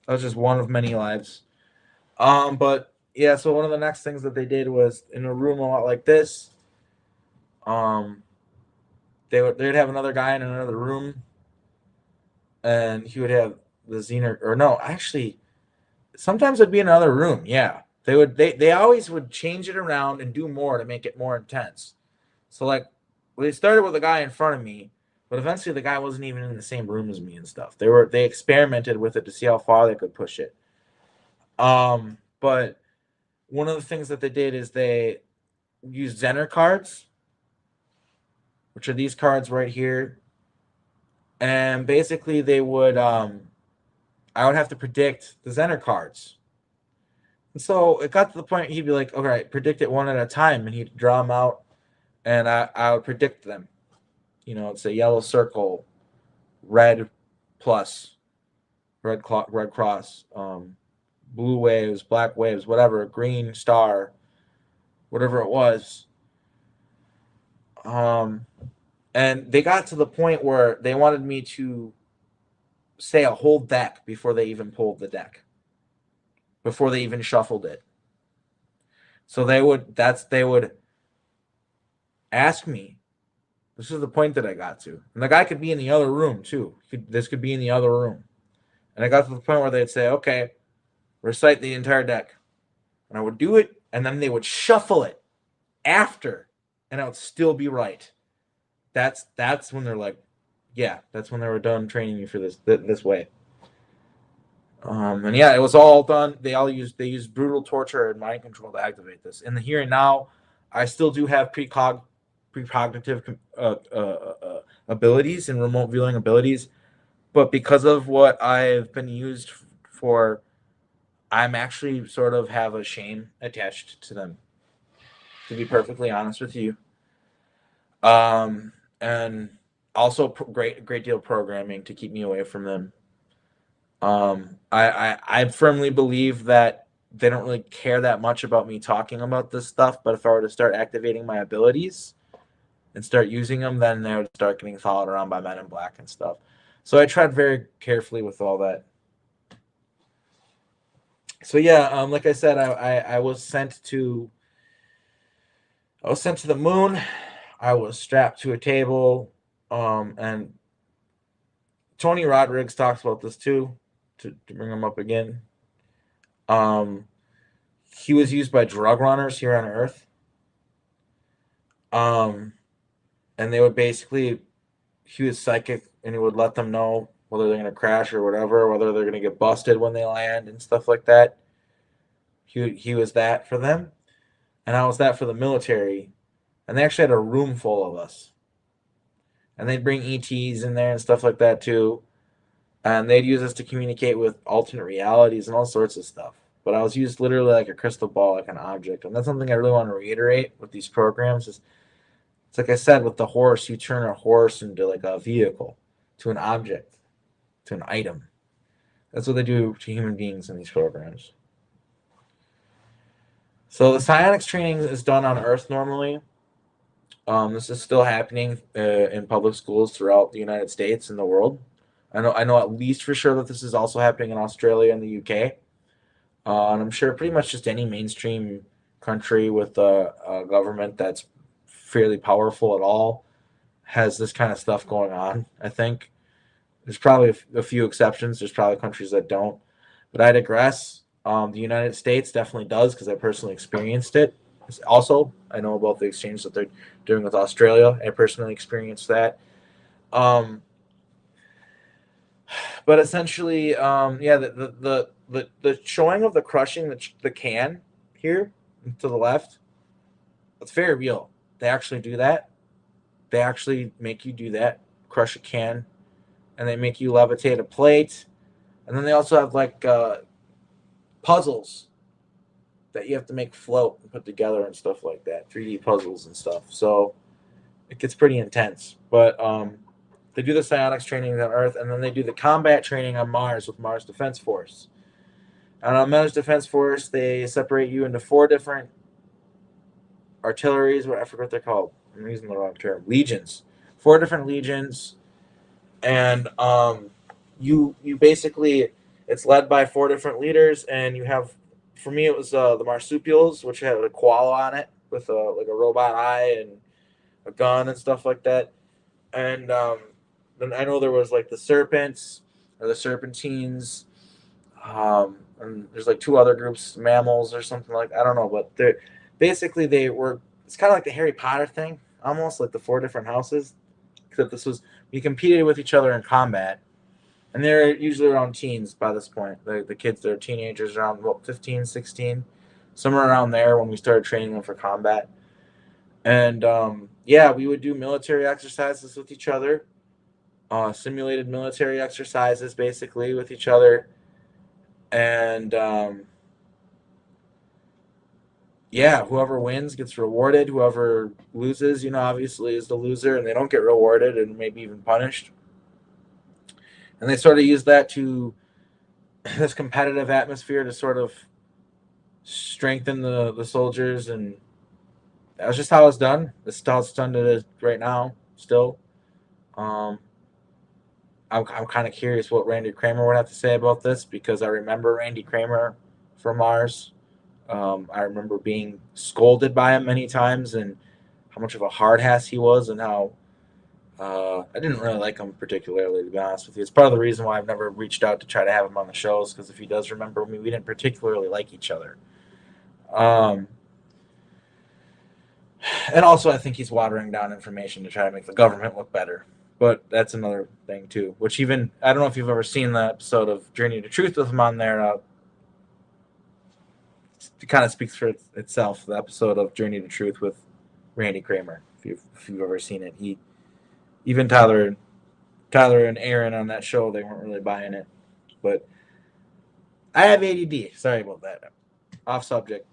[SPEAKER 1] That was just one of many lives. But yeah, so one of the next things that they did was in a room a lot like this. They'd have another guy in another room, and he would have the Xener, or no, actually, sometimes it'd be in another room. Yeah, they always would change it around and do more to make it more intense. So like, they started with a guy in front of me, but eventually the guy wasn't even in the same room as me and stuff. They experimented with it to see how far they could push it. But one of the things that they did is they used Zener cards, which are these cards right here. And basically they would I would have to predict the Zener cards. And so it got to the point he'd be like, "All right, predict it one at a time," and he'd draw them out, and I would predict them. It's a yellow circle, red plus, red cross, blue waves, black waves, whatever, green star, whatever it was. And they got to the point where they wanted me to say a whole deck before they even pulled the deck, before they even shuffled it. So they would ask me. This is the point that I got to. And the guy could be in the other room too. This could be in the other room. And I got to the point where they'd say, okay, recite the entire deck. And I would do it, and then they would shuffle it after, and I would still be right. That's when they're like, yeah, that's when they were done training me for this way. And yeah, it was all done. They used brutal torture and mind control to activate this. In the here and now, I still do have precognitive abilities and remote viewing abilities, but because of what I've been used for, I'm actually sort of have a shame attached to them. To be perfectly honest with you, and also great deal of programming to keep me away from them. I firmly believe that they don't really care that much about me talking about this stuff, but if I were to start activating my abilities and start using them, then they would start getting followed around by men in black and stuff. So I tried very carefully with all that. So yeah, like I said, I was sent to the moon. I was strapped to a table, and Tony Rodriguez talks about this too. To bring him up again, um, he was used by drug runners here on Earth, um, and they would basically he was psychic, and he would let them know whether they're going to crash or whatever, whether they're going to get busted when they land and stuff like that. He was that for them, and I was that for the military, and they actually had a room full of us, and they'd bring ETs in there and stuff like that too, and they'd use us to communicate with alternate realities and all sorts of stuff. But I was used literally like a crystal ball, like an object, and that's something I really want to reiterate with these programs. It's like I said with the horse, you turn a horse into like a vehicle, to an object, to an item. That's what they do to human beings in these programs. So the psionics training is done on Earth normally. This is still happening in public schools throughout the United States and the world. I know at least for sure that this is also happening in Australia and the UK. And I'm sure pretty much just any mainstream country with a government that's fairly powerful at all has this kind of stuff going on. I think there's probably a few exceptions. There's probably countries that don't, but I digress. The United States definitely does because I personally experienced it. Also, I know about the exchange that they're doing with Australia. I personally experienced that. Um, but essentially, yeah, the showing of the crushing the can here to the left, it's very real. They actually do that. They actually make you do that, crush a can, and they make you levitate a plate, and then they also have like puzzles that you have to make float and put together and stuff like that, 3D puzzles and stuff. So it gets pretty intense. But they do the psionics training on Earth, and then they do the combat training on Mars with Mars Defense Force. And on Mars Defense Force, they separate you into 4 different artilleries. What I forget what they're called. I'm using the wrong term. Legions. 4 different legions, and you basically it's led by 4 different leaders, and you have. For me, it was the marsupials, which had a koala on it with like a robot eye and a gun and stuff like that. And then I know there was like the serpents or the serpentines. And there's like 2 other groups, mammals or something like I don't know, but they basically they were. It's kind of like the Harry Potter thing, almost like the 4 different houses. Except this was we competed with each other in combat, and they're usually around teens by this point. The kids that are teenagers around what 15, 16, somewhere around there when we started training them for combat. And yeah, we would do military exercises with each other, simulated military exercises basically with each other, and yeah, whoever wins gets rewarded. Whoever loses, obviously is the loser, and they don't get rewarded and maybe even punished. And they sort of use that to this competitive atmosphere to sort of strengthen the soldiers, and that was just how it's done. It's how it's done right now. Still, um, I'm kind of curious what Randy Kramer would have to say about this because I remember Randy Kramer from Mars. I remember being scolded by him many times and how much of a hard ass he was, and how I didn't really like him particularly, to be honest with you. It's part of the reason why I've never reached out to try to have him on the shows, because if he does remember me, we didn't particularly like each other. Um, and also, I think he's watering down information to try to make the government look better. But that's another thing too. Which even I don't know if you've ever seen the episode of Journey to Truth with him on there. It kind of speaks for itself. The episode of Journey to Truth with Randy Kramer. If you've ever seen it, he even Tyler and Aaron on that show, they weren't really buying it. But I have ADD. Sorry about that. Off subject.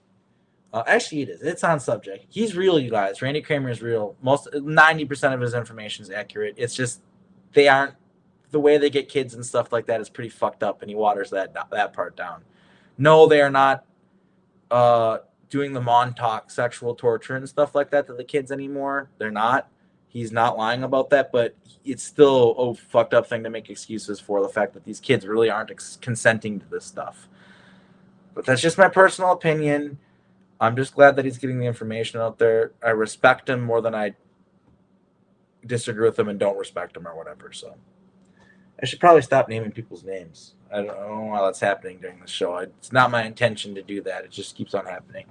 [SPEAKER 1] Actually, it is. It's on subject. He's real, you guys. Randy Kramer is real. 90% of his information is accurate. It's just they aren't the way they get kids and stuff like that is pretty fucked up, and he waters that part down. No, they are not doing the Montauk sexual torture and stuff like that to the kids anymore. They're not. He's not lying about that, but it's still a fucked up thing to make excuses for the fact that these kids really aren't consenting to this stuff. But that's just my personal opinion. I'm just glad that he's getting the information out there. I respect him more than I disagree with him and don't respect him or whatever. So I should probably stop naming people's names. I don't know why that's happening during the show. It's not my intention to do that. It just keeps on happening.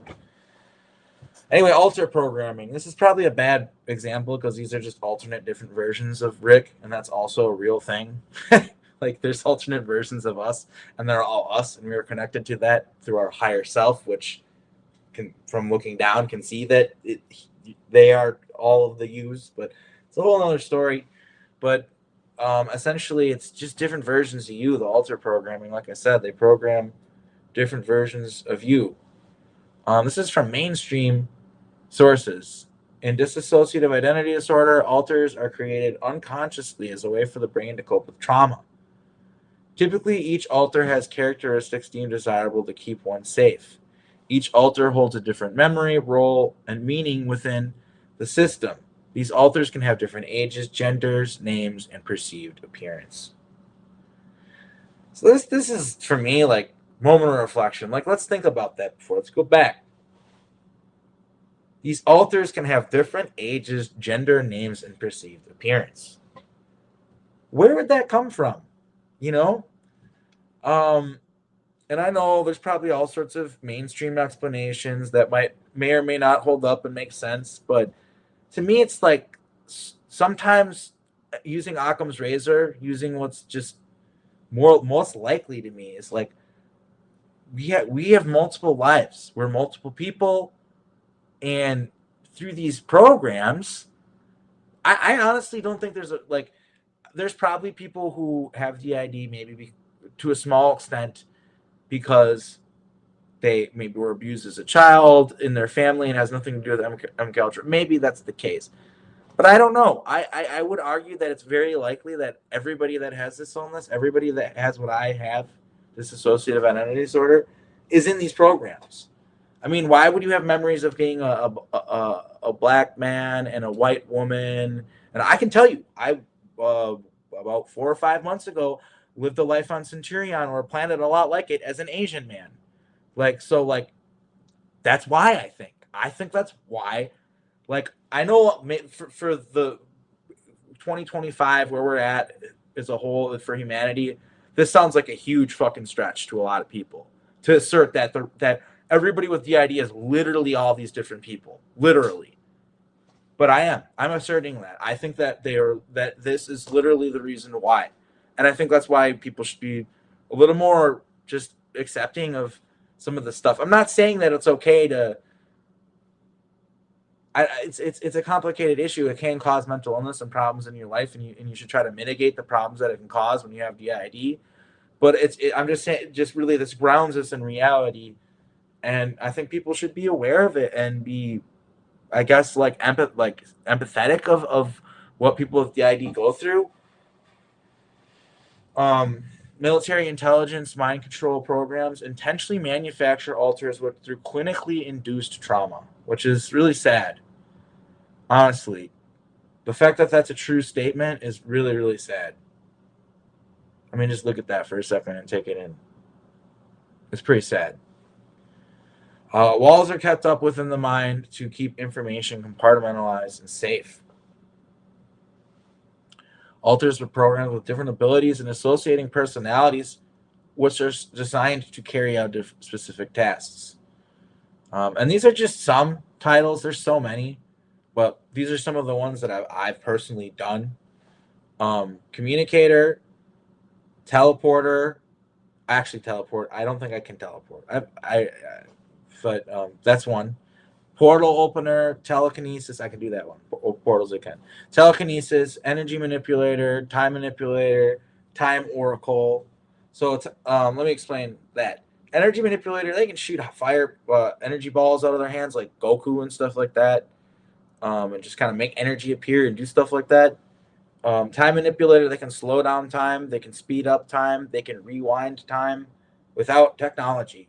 [SPEAKER 1] Anyway, alter programming. This is probably a bad example because these are just alternate different versions of Rick, and that's also a real thing. Like there's alternate versions of us, and they're all us, and we are connected to that through our higher self, which can, from looking down, can see that they are all of the yous, but it's a whole other story. But essentially, it's just different versions of you. The alter programming, like I said, they program different versions of you. This is from mainstream sources. In dissociative identity disorder, alters are created unconsciously as a way for the brain to cope with trauma. Typically, each alter has characteristics deemed desirable to keep one safe. Each alter holds a different memory, role, and meaning within the system. These alters can have different ages, genders, names, and perceived appearance. So this is, for me, like, moment of reflection. Like, let's think about that before. Let's go back. These alters can have different ages, gender, names, and perceived appearance. Where would that come from? You know? And I know there's probably all sorts of mainstream explanations that may or may not hold up and make sense, but to me, it's like sometimes using Occam's razor, using what's just most likely to me is like we have multiple lives. We're multiple people, and through these programs, I honestly don't think there's probably people who have DID maybe to a small extent because they maybe were abused as a child in their family and has nothing to do with MK Ultra. Maybe that's the case. But I don't know. I would argue that it's very likely that everybody that has this illness, everybody that has what I have, this dissociative identity disorder, is in these programs. I mean, why would you have memories of being a black man and a white woman? And I can tell you, I about 4 or 5 months ago lived a life on Centurion or a planet a lot like it as an Asian man. Like, that's why I think that's why. Like, I know for the 2025 where we're at as a whole for humanity, this sounds like a huge fucking stretch to a lot of people to assert that everybody with DID is literally all these different people, literally. But I'm asserting that I think that that this is literally the reason why, and I think that's why people should be a little more just accepting of some of the stuff. I'm not saying that it's okay to. It's a complicated issue. It can cause mental illness and problems in your life, and you should try to mitigate the problems that it can cause when you have DID. But I'm just saying, just really, this grounds us in reality, and I think people should be aware of it and be, I guess, empathetic of what people with DID go through. Military intelligence mind control programs intentionally manufacture alters through clinically induced trauma, which is really sad. Honestly, the fact that that's a true statement is really, really sad. I mean, just look at that for a second and take it in. It's pretty sad. Walls are kept up within the mind to keep information compartmentalized and safe. Alters were programmed with different abilities and associating personalities, which are designed to carry out specific tasks. And these are just some titles. There's so many, but these are some of the ones that I've personally done. Communicator, teleporter. Actually, teleport. I don't think I can teleport. But that's one. Portal opener, telekinesis. I can do that one. Portals I can. Telekinesis, energy manipulator, time oracle. So it's let me explain that. Energy manipulator, they can shoot fire energy balls out of their hands like Goku and stuff like that, and just kind of make energy appear and do stuff like that. Time manipulator, they can slow down time, they can speed up time, they can rewind time without technology.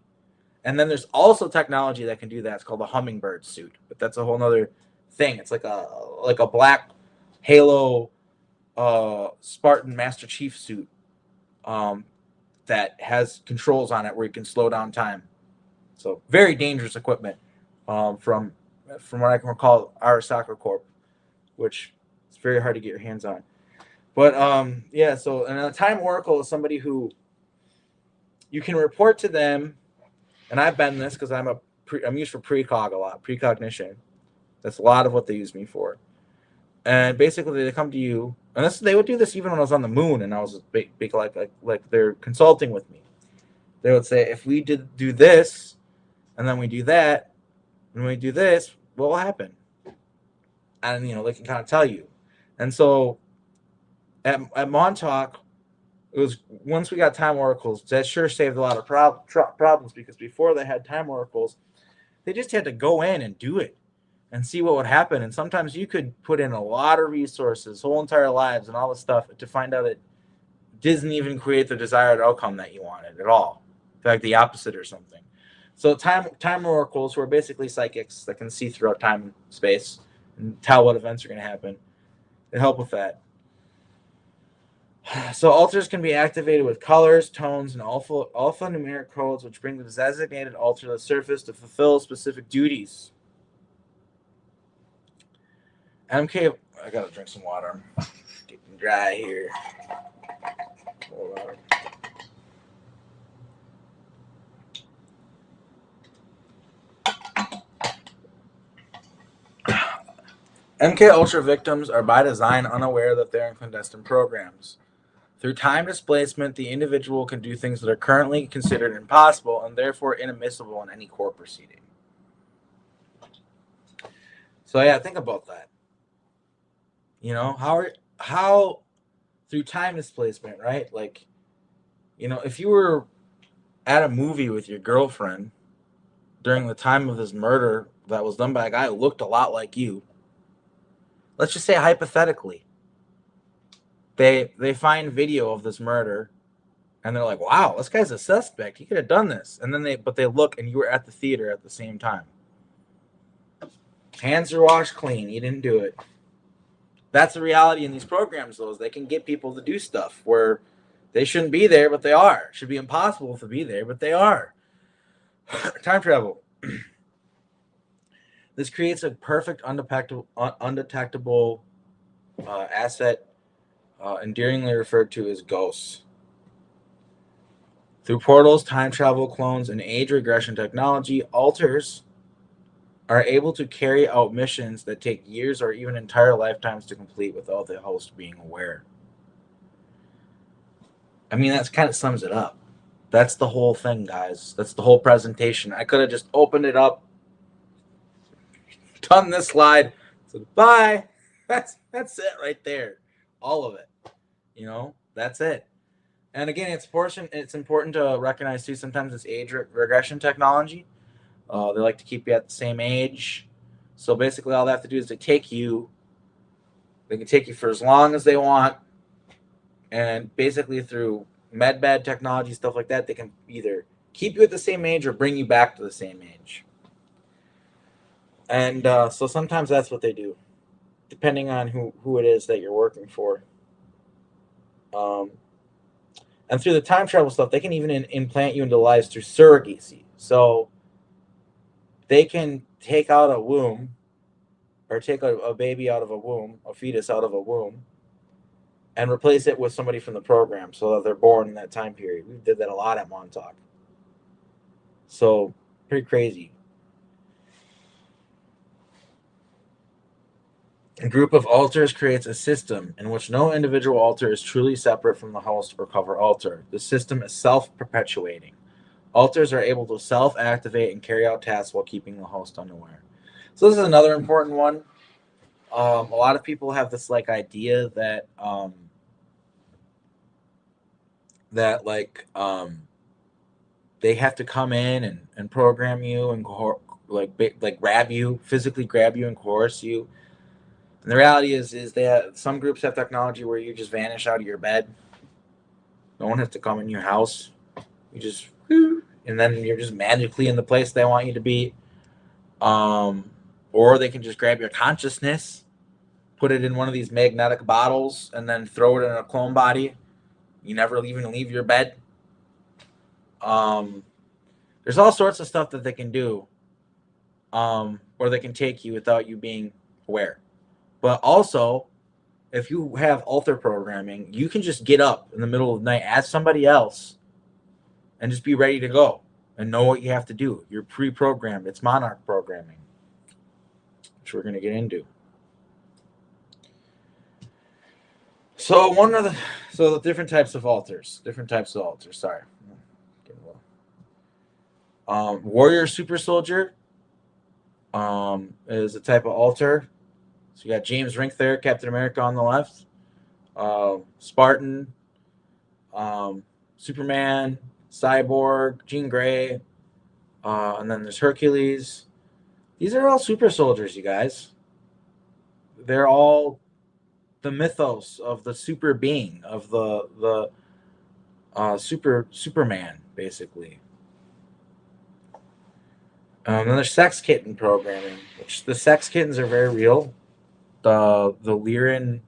[SPEAKER 1] And then there's also technology that can do that. It's called the hummingbird suit, but that's a whole nother thing. It's like a black Halo Spartan Master Chief suit that has controls on it where you can slow down time. So very dangerous equipment from what I can recall, our soccer corp, which it's very hard to get your hands on. But yeah, so and a time oracle is somebody who you can report to them, and I've been this because I'm used for precog a lot, precognition. That's a lot of what they use me for. And basically, they come to you, and they would do this even when I was on the moon, and I was big like they're consulting with me. They would say, if we do this, and then we do that, and we do this, what will happen? And they can kind of tell you. And so at Montauk, it was once we got time oracles, that sure saved a lot of problems, because before they had time oracles, they just had to go in and do it and see what would happen. And sometimes you could put in a lot of resources, whole entire lives and all this stuff to find out it doesn't even create the desired outcome that you wanted at all. In fact, the opposite or something. So time oracles were basically psychics that can see throughout time and space and tell what events are going to happen. They help with that. So altars can be activated with colors, tones, and alphanumeric codes, which bring the designated altar to the surface to fulfill specific duties. MK, I gotta drink some water. I'm getting dry here. Hold on. MK Ultra victims are by design unaware that they're in clandestine programs. Through time displacement, the individual can do things that are currently considered impossible and therefore inadmissible in any court proceeding. So yeah, think about that. How through time displacement, right? Like, if you were at a movie with your girlfriend during the time of this murder that was done by a guy who looked a lot like you, let's just say hypothetically, they find video of this murder and they're like, wow, this guy's a suspect. He could have done this. And then they look and you were at the theater at the same time. Hands are washed clean. You didn't do it. That's the reality in these programs, though, is they can get people to do stuff where they shouldn't be there, but they are. It should be impossible to be there, but they are. Time travel. This creates a perfect undetectable asset, endearingly referred to as ghosts. Through portals, time travel, clones, and age regression technology, alters are able to carry out missions that take years or even entire lifetimes to complete without the host being aware. I mean, that kind of sums it up. That's the whole thing, guys. That's the whole presentation. I could have just opened it up, done this slide, said bye. That's it right there. All of it. That's it. And again, it's important to recognize too. Sometimes it's age regression technology. They like to keep you at the same age. So basically, all they have to do is they can take you for as long as they want, and basically through med technology, stuff like that, they can either keep you at the same age or bring you back to the same age. And so sometimes that's what they do, depending on who it is that you're working for. And through the time travel stuff, they can even implant you into lives through surrogacy. So they can take out a womb, or take a baby out of a womb, a fetus out of a womb, and replace it with somebody from the program so that they're born in that time period. We did that a lot at Montauk. So pretty crazy. A group of alters creates a system in which no individual alter is truly separate from the host or cover alter. The system is self-perpetuating. Alters are able to self-activate and carry out tasks while keeping the host unaware. So this is another important one. A lot of people have this like idea that they have to come in and program you and like grab you, physically grab you and coerce you. And the reality is that some groups have technology where you just vanish out of your bed. No one has to come in your house. You just and then you're just magically in the place they want you to be. Or they can just grab your consciousness, put it in one of these magnetic bottles, and then throw it in a clone body. You never even leave your bed. There's all sorts of stuff that they can do, or they can take you without you being aware. But also, if you have alter programming, you can just get up in the middle of the night as somebody else and just be ready to go and know what you have to do. You're pre-programmed. It's monarch programming, which we're going to get into. So the different types of alters. Sorry. Warrior super soldier is a type of alter. So you got James Rink there, Captain America on the left. Spartan, Superman, Cyborg, Jean Grey, and then there's Hercules. These are all super soldiers, you guys. They're all the mythos of the super being, of the Superman, basically. Then there's sex kitten programming, which the sex kittens are very real. The Lyran,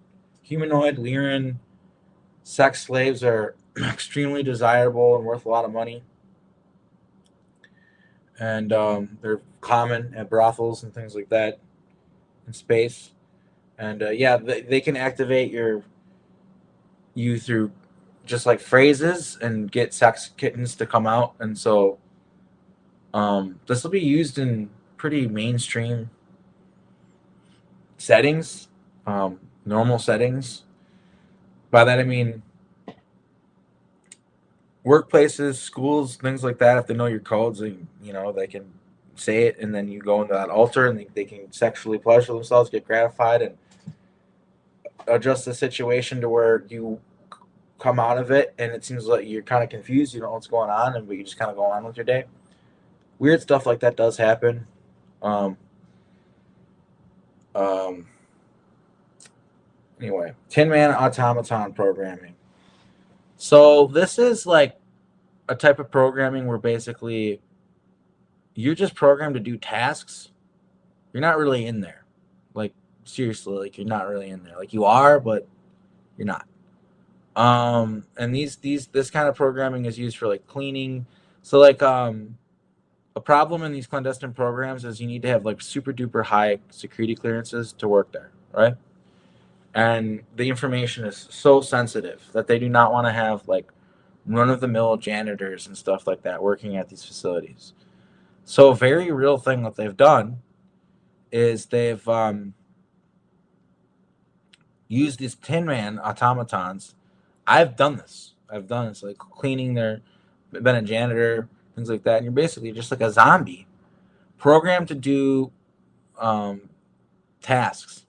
[SPEAKER 1] humanoid Lyran sex slaves are extremely desirable and worth a lot of money. And they're common at brothels and things like that in space. And they can activate you through just like phrases and get sex kittens to come out. And so this will be used in pretty mainstream settings, normal settings. By that I mean workplaces, schools, things like that. If they know your codes, they can say it, and then you go into that altar, and they can sexually pleasure themselves, get gratified, and adjust the situation to where you come out of it, and it seems like you're kind of confused. You don't know what's going on, but you just kind of go on with your day. Weird stuff like that does happen. Anyway, Tin Man automaton programming. So this is like a type of programming where basically you're just programmed to do tasks. You're not really in there. Like seriously, like you're not really in there. Like you are, but you're not. And this kind of programming is used for like cleaning. So like a problem in these clandestine programs is you need to have like super duper high security clearances to work there, right? And the information is so sensitive that they do not want to have like run-of-the-mill janitors and stuff like that working at these facilities. So a very real thing that they've done is they've used these Tin Man automatons. I've done this, like cleaning been a janitor, things like that. And you're basically just like a zombie programmed to do tasks.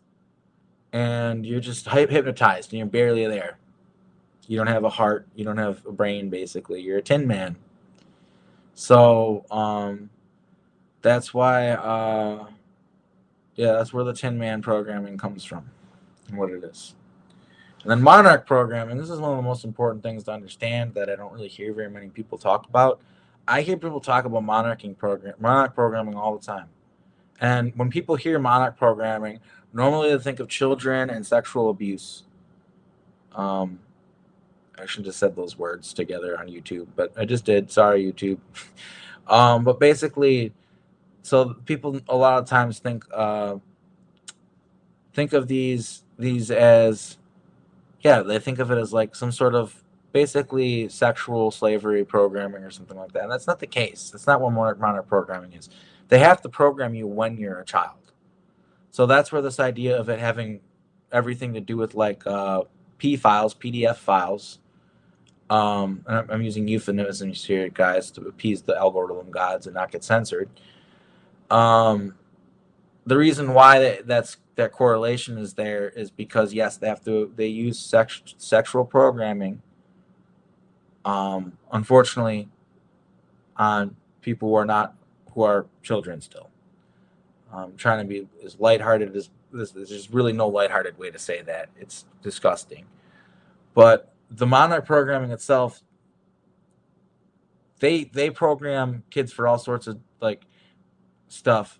[SPEAKER 1] And you're just hypnotized and you're barely there. You don't have a heart. You don't have a brain, basically. You're a Tin Man. So that's why, that's where the Tin Man programming comes from and what it is. And then monarch programming, this is one of the most important things to understand that I don't really hear very many people talk about. I hear people talk about monarch programming all the time. And when people hear monarch programming, normally they think of children and sexual abuse. I shouldn't have said those words together on YouTube, but I just did. Sorry, YouTube. But basically, so people a lot of times think of these as Yeah, they think of it as like some sort of basically sexual slavery programming or something like that. And that's not the case. That's not what monarch programming is. They have to program you when you're a child. So that's where this idea of it having everything to do with like P files, PDF files. And I'm using euphemisms here, guys, to appease the algorithm gods and not get censored. Um, the reason why that correlation is there is because yes, they use sexual programming. Unfortunately, on people who are children still. Trying to be as lighthearted as this. There's just really no lighthearted way to say that. It's disgusting. But the monarch programming itself, they program kids for all sorts of like stuff.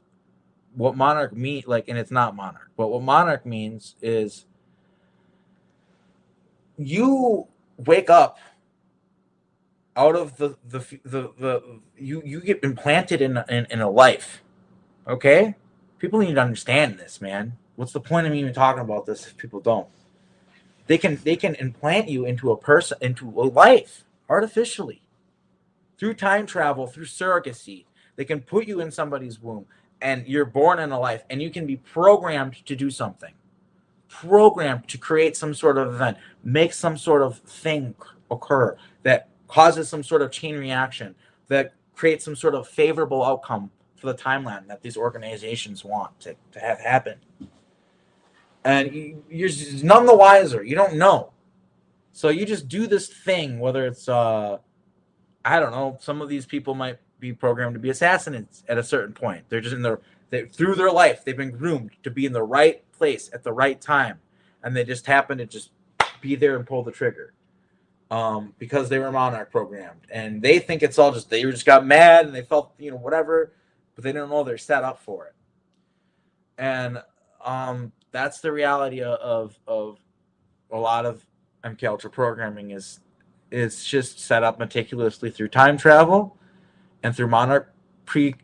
[SPEAKER 1] What monarch mean like, and it's not monarch. But what monarch means is you wake up out of the you get implanted in a life. Okay, people need to understand this, man. What's the point of me even talking about this if people don't? They can implant you into a person, into a life artificially through time travel, through surrogacy. They can put you in somebody's womb and you're born in a life and you can be programmed to do something, programmed to create some sort of event, make some sort of thing occur that causes some sort of chain reaction that creates some sort of favorable outcome for the timeline that these organizations want to have happen. And you're none the wiser. You don't know. So you just do this thing, whether it's I don't know. Some of these people might be programmed to be assassins at a certain point. They're just in through their life, they've been groomed to be in the right place at the right time, and they just happen to just be there and pull the trigger because they were monarch programmed, and they think it's all just they just got mad and they felt whatever, but they don't know they're set up for it, and that's the reality of a lot of MK Ultra programming is it's just set up meticulously through time travel and through Monarch pre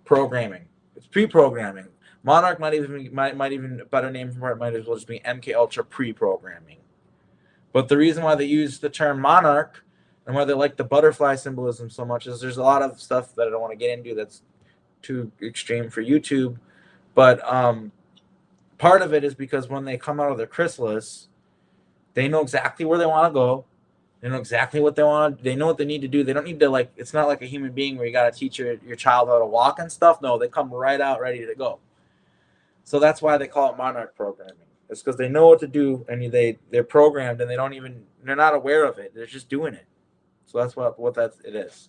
[SPEAKER 1] programming. It's pre programming. Monarch might even a better name for it might as well just be MK Ultra pre programming. But the reason why they use the term monarch and why they like the butterfly symbolism so much is there's a lot of stuff that I don't want to get into that's too extreme for YouTube. But part of it is because when they come out of their chrysalis, they know exactly where they want to go. They know exactly what they want. They know what they need to do. They don't need to like. It's not like a human being where you got to teach your child how to walk and stuff. No, they come right out ready to go. So that's why they call it monarch programming. It's because they know what to do and they're programmed and they're not aware of it. They're just doing it. So that's what it is.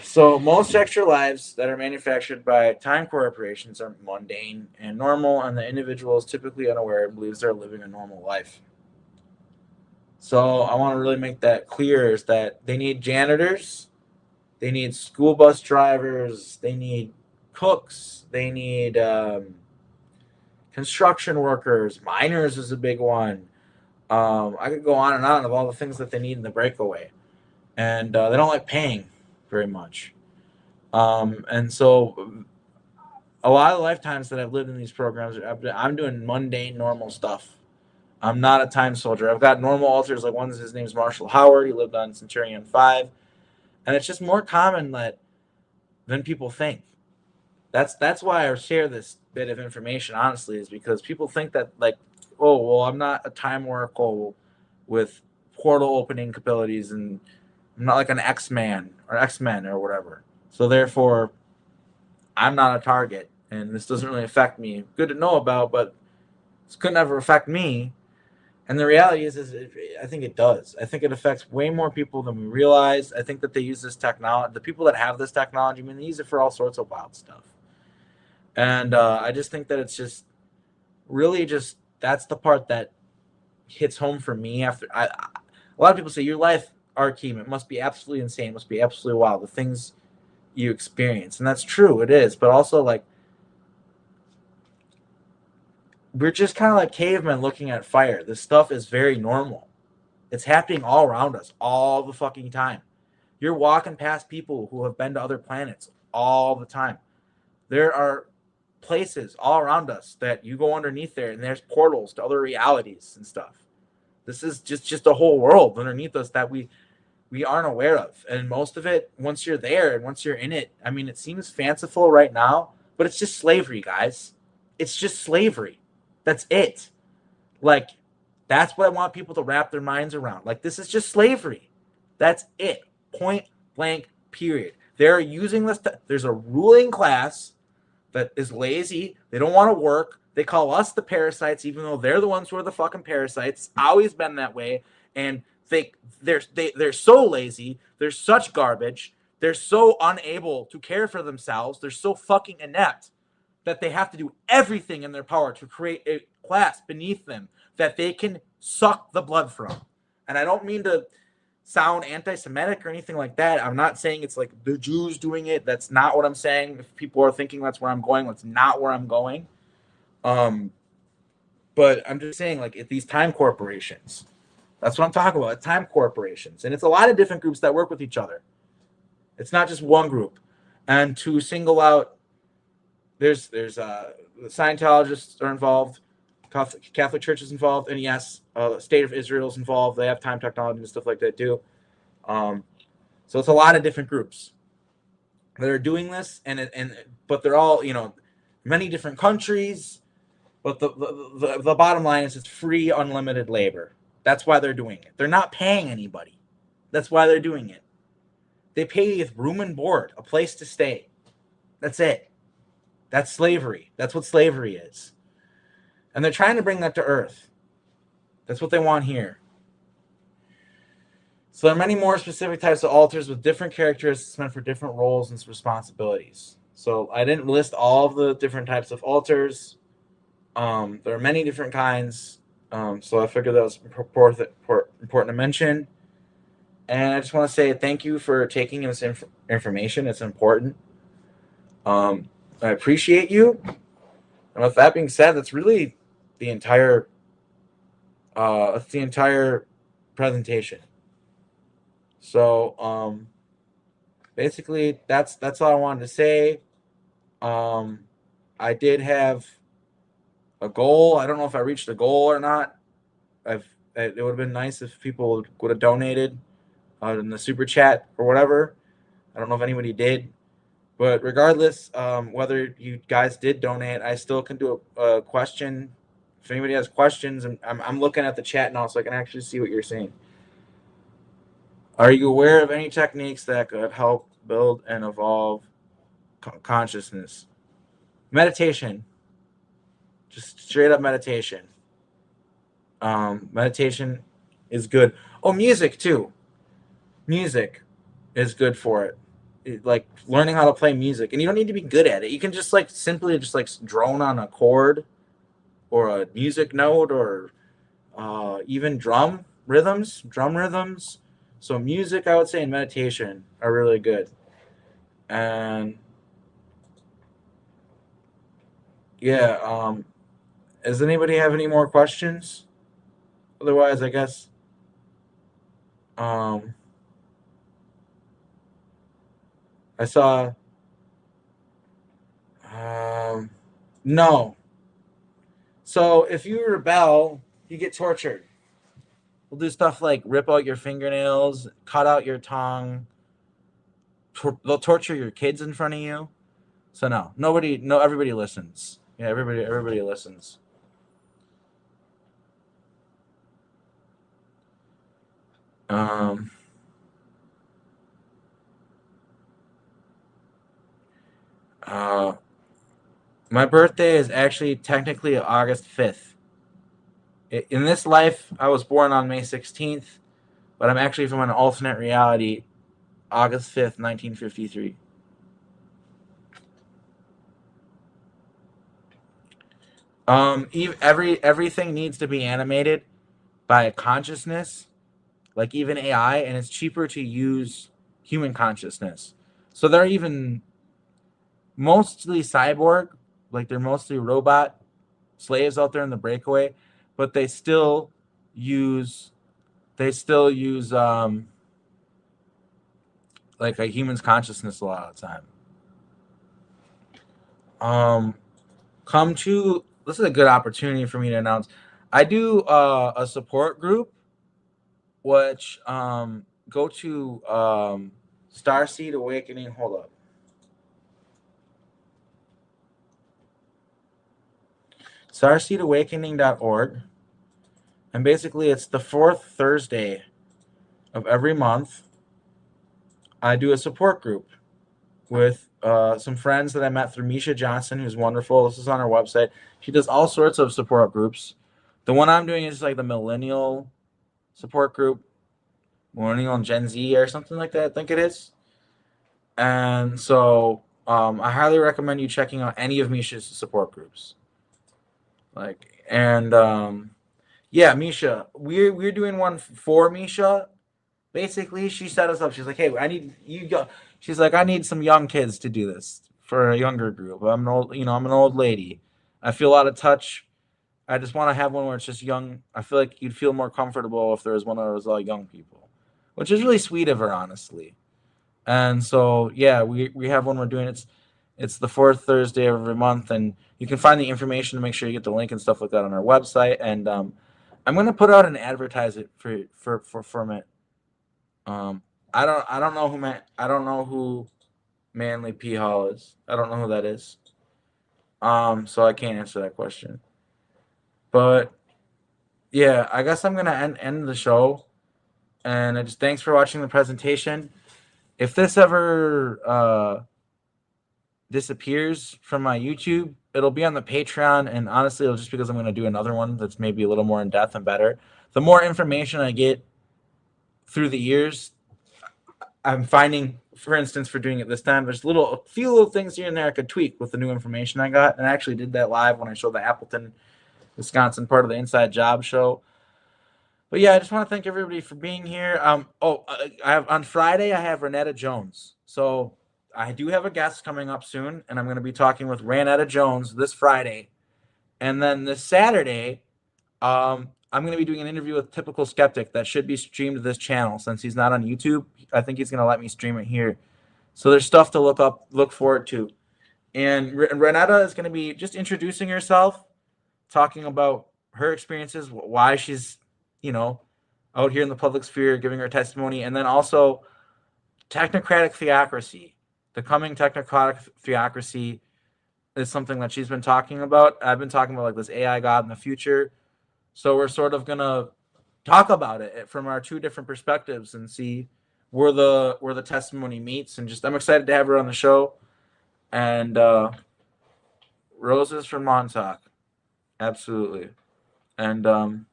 [SPEAKER 1] So most extra lives that are manufactured by time corporations are mundane and normal, and the individual is typically unaware and believes they're living a normal life. So I want to really make that clear is that they need janitors, they need school bus drivers, they need cooks, they need construction workers, miners is a big one. I could go on and on of all the things that they need in the breakaway. And they don't like paying very much. And so a lot of lifetimes that I've lived in these programs, I'm doing mundane, normal stuff. I'm not a time soldier. I've got normal alters, like his name's Marshall Howard. He lived on Centurion 5. And it's just more common than people think. That's why I share this bit of information, honestly, is because people think that, like, oh, well, I'm not a time oracle with portal opening abilities, and I'm not like an X-Man or X-Men or whatever. So therefore, I'm not a target, and this doesn't really affect me. Good to know about, but this could never affect me. And the reality is I think it does. I think it affects way more people than we realize. I think that they use this technology. The people that have this technology, I mean, they use it for all sorts of wild stuff. And I just think that it's just really just that's the part that hits home for me. A lot of people say your life, Arkheim, it must be absolutely insane. It must be absolutely wild. The things you experience, and that's true. It is, but also like we're just kind of like cavemen looking at fire. This stuff is very normal. It's happening all around us all the fucking time. You're walking past people who have been to other planets all the time. There are places all around us that you go underneath there, and there's portals to other realities and stuff. This is just a whole world underneath us that we aren't aware of. And most of it, once you're there and once you're in it, I mean, it seems fanciful right now, but it's just slavery, guys. It's just slavery. That's it. Like, that's what I want people to wrap their minds around. Like, this is just slavery. That's it. Point blank, period. They're using this. There's a ruling class that is lazy. They don't want to work. They call us the parasites, even though they're the ones who are the fucking parasites. It's always been that way. And they're so lazy. They're such garbage. They're so unable to care for themselves. They're so fucking inept that they have to do everything in their power to create a class beneath them that they can suck the blood from. And I don't mean to sound anti-Semitic or anything like that. I'm not saying it's like the Jews doing it. That's not what I'm saying. If people are thinking that's where I'm going, that's not where I'm going. But I'm just saying, like, if these time corporations, that's what I'm talking about. Time corporations. And it's a lot of different groups that work with each other. It's not just one group. And to single out, there's Scientologists are involved, Catholic Church is involved, and yes, the State of Israel is involved. They have time technology and stuff like that too. So it's a lot of different groups that are doing this, but they're all, many different countries. But the bottom line is it's free, unlimited labor. That's why they're doing it. They're not paying anybody. That's why they're doing it. They pay you with room and board, a place to stay. That's it. That's slavery. That's what slavery is. And they're trying to bring that to Earth. That's what they want here. So there are many more specific types of altars with different characteristics meant for different roles and responsibilities. So I didn't list all of the different types of altars. There are many different kinds. So I figured that was important to mention. And I just want to say thank you for taking this information. It's important. I appreciate you. And with that being said, that's really the entire presentation. So basically that's all I wanted to say. I did have a goal. I don't know if I reached the goal or not. It would have been nice if people would have donated in the super chat or whatever. I don't know if anybody did. But regardless, whether you guys did donate, I still can do a question. If anybody has questions, and I'm looking at the chat now so I can actually see what you're saying. Are you aware of any techniques that could help build and evolve consciousness? Meditation. Just straight up meditation. Meditation is good. Oh, music too. Music is good for it. Like learning how to play music, and you don't need to be good at it. You can just simply drone on a chord or a music note or even drum rhythms. So music, I would say, and meditation are really good. And yeah, does anybody have any more questions? Otherwise, I guess I saw no. So if you rebel, you get tortured. We'll do stuff like rip out your fingernails, cut out your tongue. They'll torture your kids in front of you. So everybody listens. Yeah, everybody listens. My birthday is actually technically August 5th. In this life, I was born on May 16th, but I'm actually from an alternate reality, August 5th, 1953. Everything needs to be animated by a consciousness, like even AI, and it's cheaper to use human consciousness. So they're even mostly cyborg, like they're mostly robot slaves out there in the Breakaway, but they still use like a human's consciousness a lot of the time. come to. This is a good opportunity for me to announce. I do a support group, which go to Starseed Awakening. Hold up. StarseedAwakening.org. And basically, it's the fourth Thursday of every month. I do a support group with some friends that I met through Misha Johnson, who's wonderful. This is on her website. She does all sorts of support groups. The one I'm doing is like the millennial support group, millennial and Gen Z or something like that, I think it is. And so I highly recommend you checking out any of Misha's support groups. Yeah, Misha, we're doing one for Misha. Basically, she set us up. She's like, "Hey, I need you go." She's like, "I need some young kids to do this for a younger group. I'm an old lady. I feel out of touch. I just want to have one where it's just young. I feel like you'd feel more comfortable if there was one that was all young people," which is really sweet of her, honestly. And so, yeah, we have one we're doing. It's the fourth Thursday of every month, and you can find the information to make sure you get the link and stuff like that on our website. And I'm gonna put out an advertisement for it. I don't know I don't know who Manly P Hall is. I don't know who that is. So I can't answer that question. But yeah, I guess I'm gonna end the show. And I just thanks for watching the presentation. If this ever disappears from my YouTube, it'll be on the Patreon, and honestly, it'll just because I'm gonna do another one that's maybe a little more in depth and better. The more information I get through the years, I'm finding, for instance, for doing it this time, there's a few little things here and there I could tweak with the new information I got, and I actually did that live when I showed the Appleton, Wisconsin part of the Inside Job show. But yeah, I just want to thank everybody for being here. I have on Friday I have Renetta Jones, so I do have a guest coming up soon, and I'm going to be talking with Renetta Jones this Friday, and then this Saturday, I'm going to be doing an interview with Typical Skeptic that should be streamed to this channel since he's not on YouTube. I think he's going to let me stream it here. So there's stuff to look forward to. And Renetta is going to be just introducing herself, talking about her experiences, why she's, you know, out here in the public sphere, giving her testimony, and then also technocratic theocracy. The coming technocratic theocracy is something that she's been talking about. I've been talking about like this AI God in the future. So we're sort of gonna talk about it from our two different perspectives and see where the testimony meets. And just I'm excited to have her on the show. And roses from Montauk, absolutely. And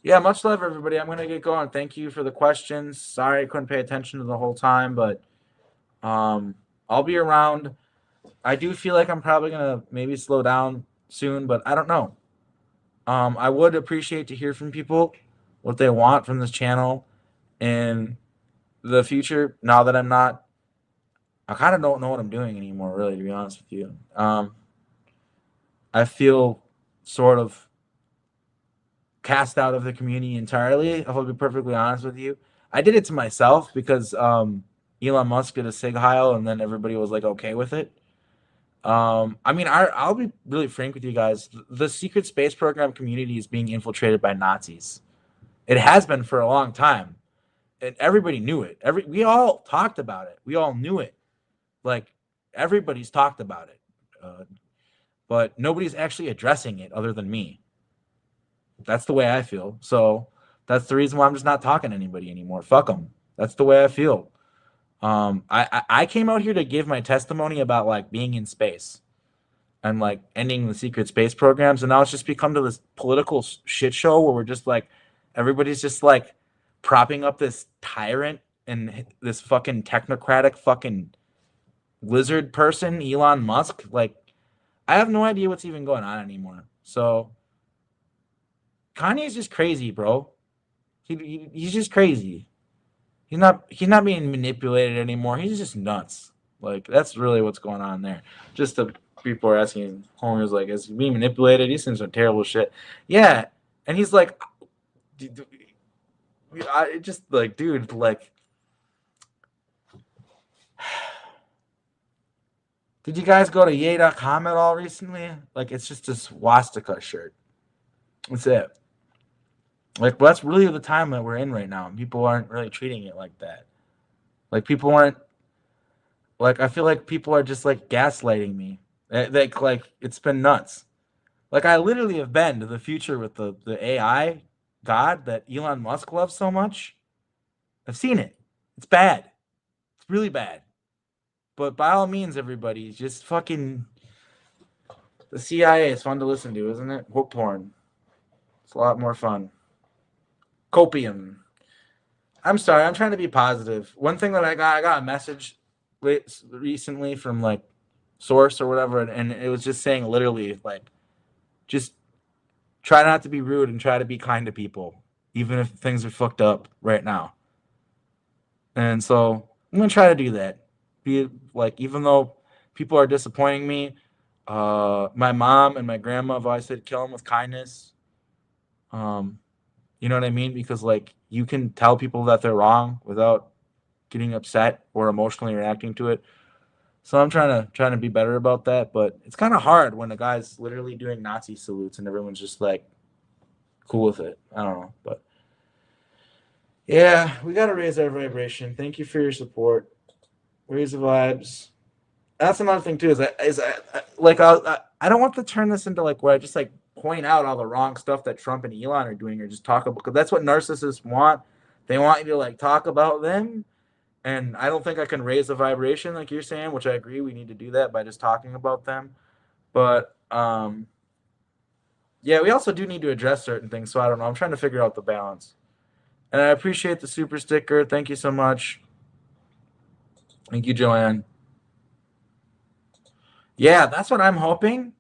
[SPEAKER 1] yeah, much love, everybody. I'm gonna get going. Thank you for the questions. Sorry I couldn't pay attention to the whole time, but I'll be around. I do feel like I'm probably gonna maybe slow down soon, but I don't know. I would appreciate to hear from people what they want from this channel in the future. Now that I kind of don't know what I'm doing anymore, really, to be honest with you. I feel sort of cast out of the community entirely, if I'll be perfectly honest with you. I did it to myself because Elon Musk did a Sig Heil and then everybody was like okay with it. I mean, I'll be really frank with you guys. The secret space program community is being infiltrated by Nazis. It has been for a long time, and everybody knew it. We all talked about it. We all knew it. Like everybody's talked about it, but nobody's actually addressing it other than me. That's the way I feel. So that's the reason why I'm just not talking to anybody anymore. Fuck them. That's the way I feel. I came out here to give my testimony about like being in space and like ending the secret space programs, and now it's just become to this political shit show where we're just like everybody's just like propping up this tyrant and this fucking technocratic fucking lizard person, Elon Musk. Like, I have no idea what's even going on anymore. So Kanye's just crazy, bro. He's just crazy. He's not being manipulated anymore. He's just nuts. Like that's really what's going on there. Just the people are asking Homer's like, is he being manipulated? He seems some terrible shit. Yeah, and he's like, I just like, dude, like, Did you guys go to yay.com at all recently? Like, it's just a swastika shirt. That's it. Like, well, that's really the time that we're in right now. And people aren't really treating it like that. Like, people aren't, like, I feel like people are just, like, gaslighting me. Like, it's been nuts. Like, I literally have been to the future with the AI god that Elon Musk loves so much. I've seen it. It's bad. It's really bad. But by all means, everybody, just fucking. The CIA is fun to listen to, isn't it? Book porn. It's a lot more fun. Copium. I'm sorry. I'm trying to be positive. One thing that I got a message recently from like source or whatever, and it was just saying literally like, just try not to be rude and try to be kind to people, even if things are fucked up right now. And so I'm gonna try to do that. Be like, even though people are disappointing me, my mom and my grandma have always said kill them with kindness. Um, you know what I mean? Because like you can tell people that they're wrong without getting upset or emotionally reacting to it. So I'm trying to be better about that, but it's kind of hard when a guy's literally doing Nazi salutes and everyone's just like cool with it. I don't know, but yeah, we got to raise our vibration. Thank you for your support. Raise the vibes. That's another thing too. Like I don't want to turn this into like where I just like point out all the wrong stuff that Trump and Elon are doing, or just talk about, because that's what narcissists want. They want you to like talk about them, and I don't think I can raise the vibration like you're saying, which I agree we need to do that by just talking about them. But yeah, we also do need to address certain things. So I don't know. I'm trying to figure out the balance. And I appreciate the super sticker. Thank you so much. Thank you, Joanne. Yeah, that's what I'm hoping.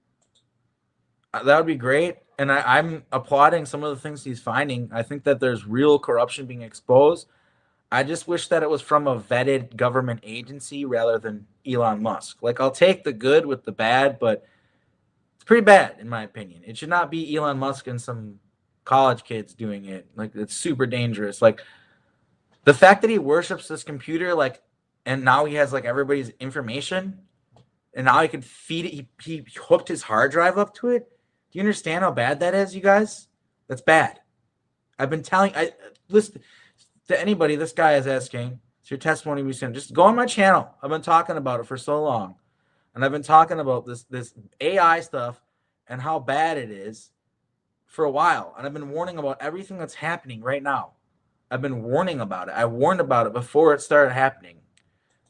[SPEAKER 1] That would be great. And I'm applauding some of the things he's finding. I think that there's real corruption being exposed. I just wish that it was from a vetted government agency rather than Elon Musk. Like, I'll take the good with the bad, but it's pretty bad, in my opinion. It should not be Elon Musk and some college kids doing it. Like, it's super dangerous. Like, the fact that he worships this computer, like, and now he has, like, everybody's information, and now he can feed it. He hooked his hard drive up to it. Do you understand how bad that is, you guys? That's bad. I've been telling. I listen to anybody. This guy is asking. It's your testimony we sent. Just go on my channel. I've been talking about it for so long, and I've been talking about this AI stuff and how bad it is for a while. And I've been warning about everything that's happening right now. I've been warning about it. I warned about it before it started happening.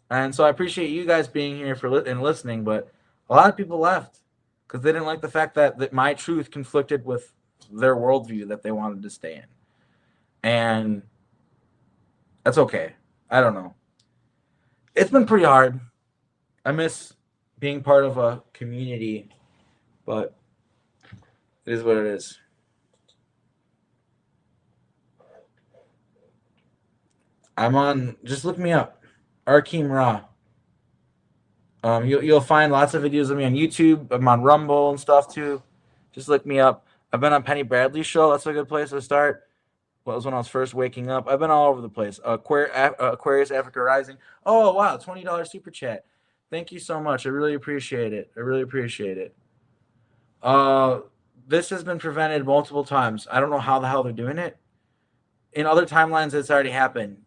[SPEAKER 1] And so I appreciate you guys being here and listening, but a lot of people left because they didn't like the fact that my truth conflicted with their worldview that they wanted to stay in. And that's okay. I don't know. It's been pretty hard. I miss being part of a community, but it is what it is. I'm on, just look me up, Arkheim Ra. You'll find lots of videos of me on YouTube. I'm on Rumble and stuff too. Just look me up. I've been on Penny Bradley's show. That's a good place to start. Well, that was when I was first waking up. I've been all over the place. Aquarius Africa Rising. Oh wow, $20 super chat. Thank you so much. I really appreciate it. I really appreciate it. Uh, this has been prevented multiple times. I don't know how the hell they're doing it. In other timelines, it's already happened,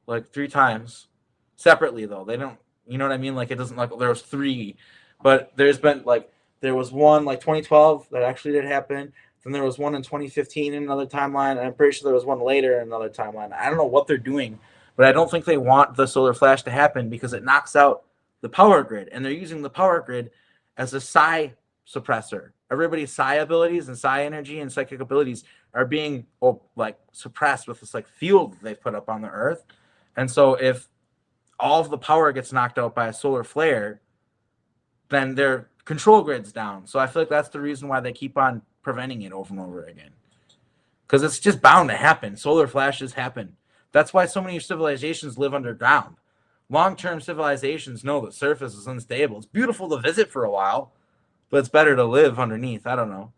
[SPEAKER 1] like 3 times, separately though. They don't. You know what I mean? Like it doesn't like there was 3, but there's been like there was one like 2012 that actually did happen. Then there was one in 2015 in another timeline, and I'm pretty sure there was one later in another timeline. I don't know what they're doing, but I don't think they want the solar flash to happen because it knocks out the power grid, and they're using the power grid as a psi suppressor. Everybody's psi abilities and psi energy and psychic abilities are being like suppressed with this like field they've put up on the Earth, and so if all of the power gets knocked out by a solar flare, then their control grid's down. So I feel like that's the reason why they keep on preventing it over and over again. Because it's just bound to happen. Solar flashes happen. That's why so many civilizations live underground. Long-term civilizations know the surface is unstable. It's beautiful to visit for a while, but it's better to live underneath. I don't know.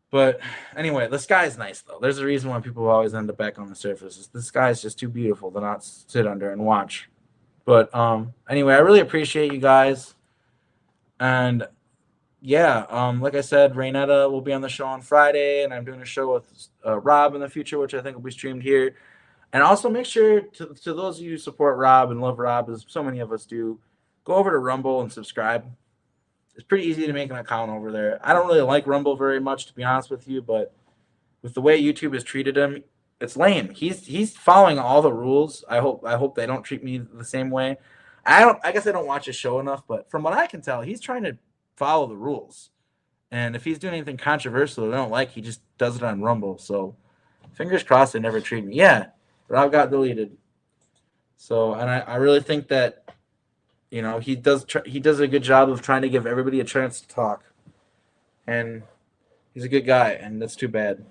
[SPEAKER 1] But anyway, the sky's nice, though. There's a reason why people always end up back on the surface. The sky's just too beautiful to not sit under and watch. But anyway, I really appreciate you guys. And yeah, like I said, Raynetta will be on the show on Friday, and I'm doing a show with Rob in the future, which I think will be streamed here. And also make sure to those of you who support Rob and love Rob, as so many of us do, go over to Rumble and subscribe. It's pretty easy to make an account over there. I don't really like Rumble very much, to be honest with you, but with the way YouTube has treated him, it's lame. He's following all the rules. I hope they don't treat me the same way. I guess I don't watch his show enough, but from what I can tell, he's trying to follow the rules. And if he's doing anything controversial that I don't like, he just does it on Rumble. So fingers crossed they never treat me. Yeah, Rob got deleted. So and I really think that he does a good job of trying to give everybody a chance to talk. And he's a good guy, and that's too bad.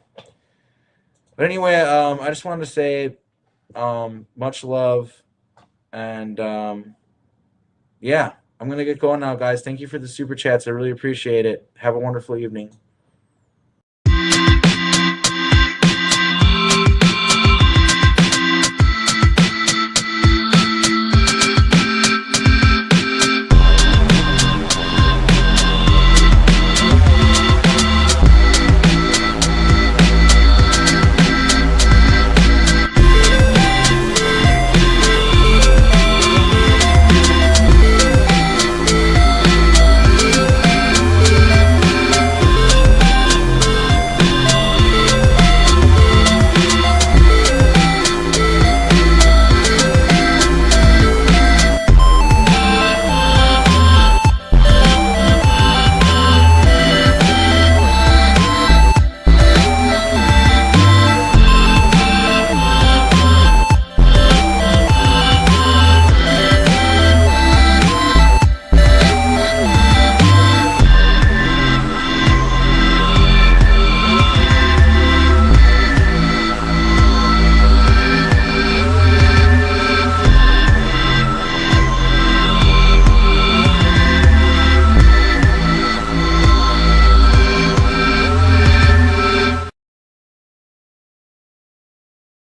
[SPEAKER 1] But anyway, I just wanted to say much love, and yeah, I'm gonna get going now, guys. Thank you for the super chats. I really appreciate it. Have a wonderful evening.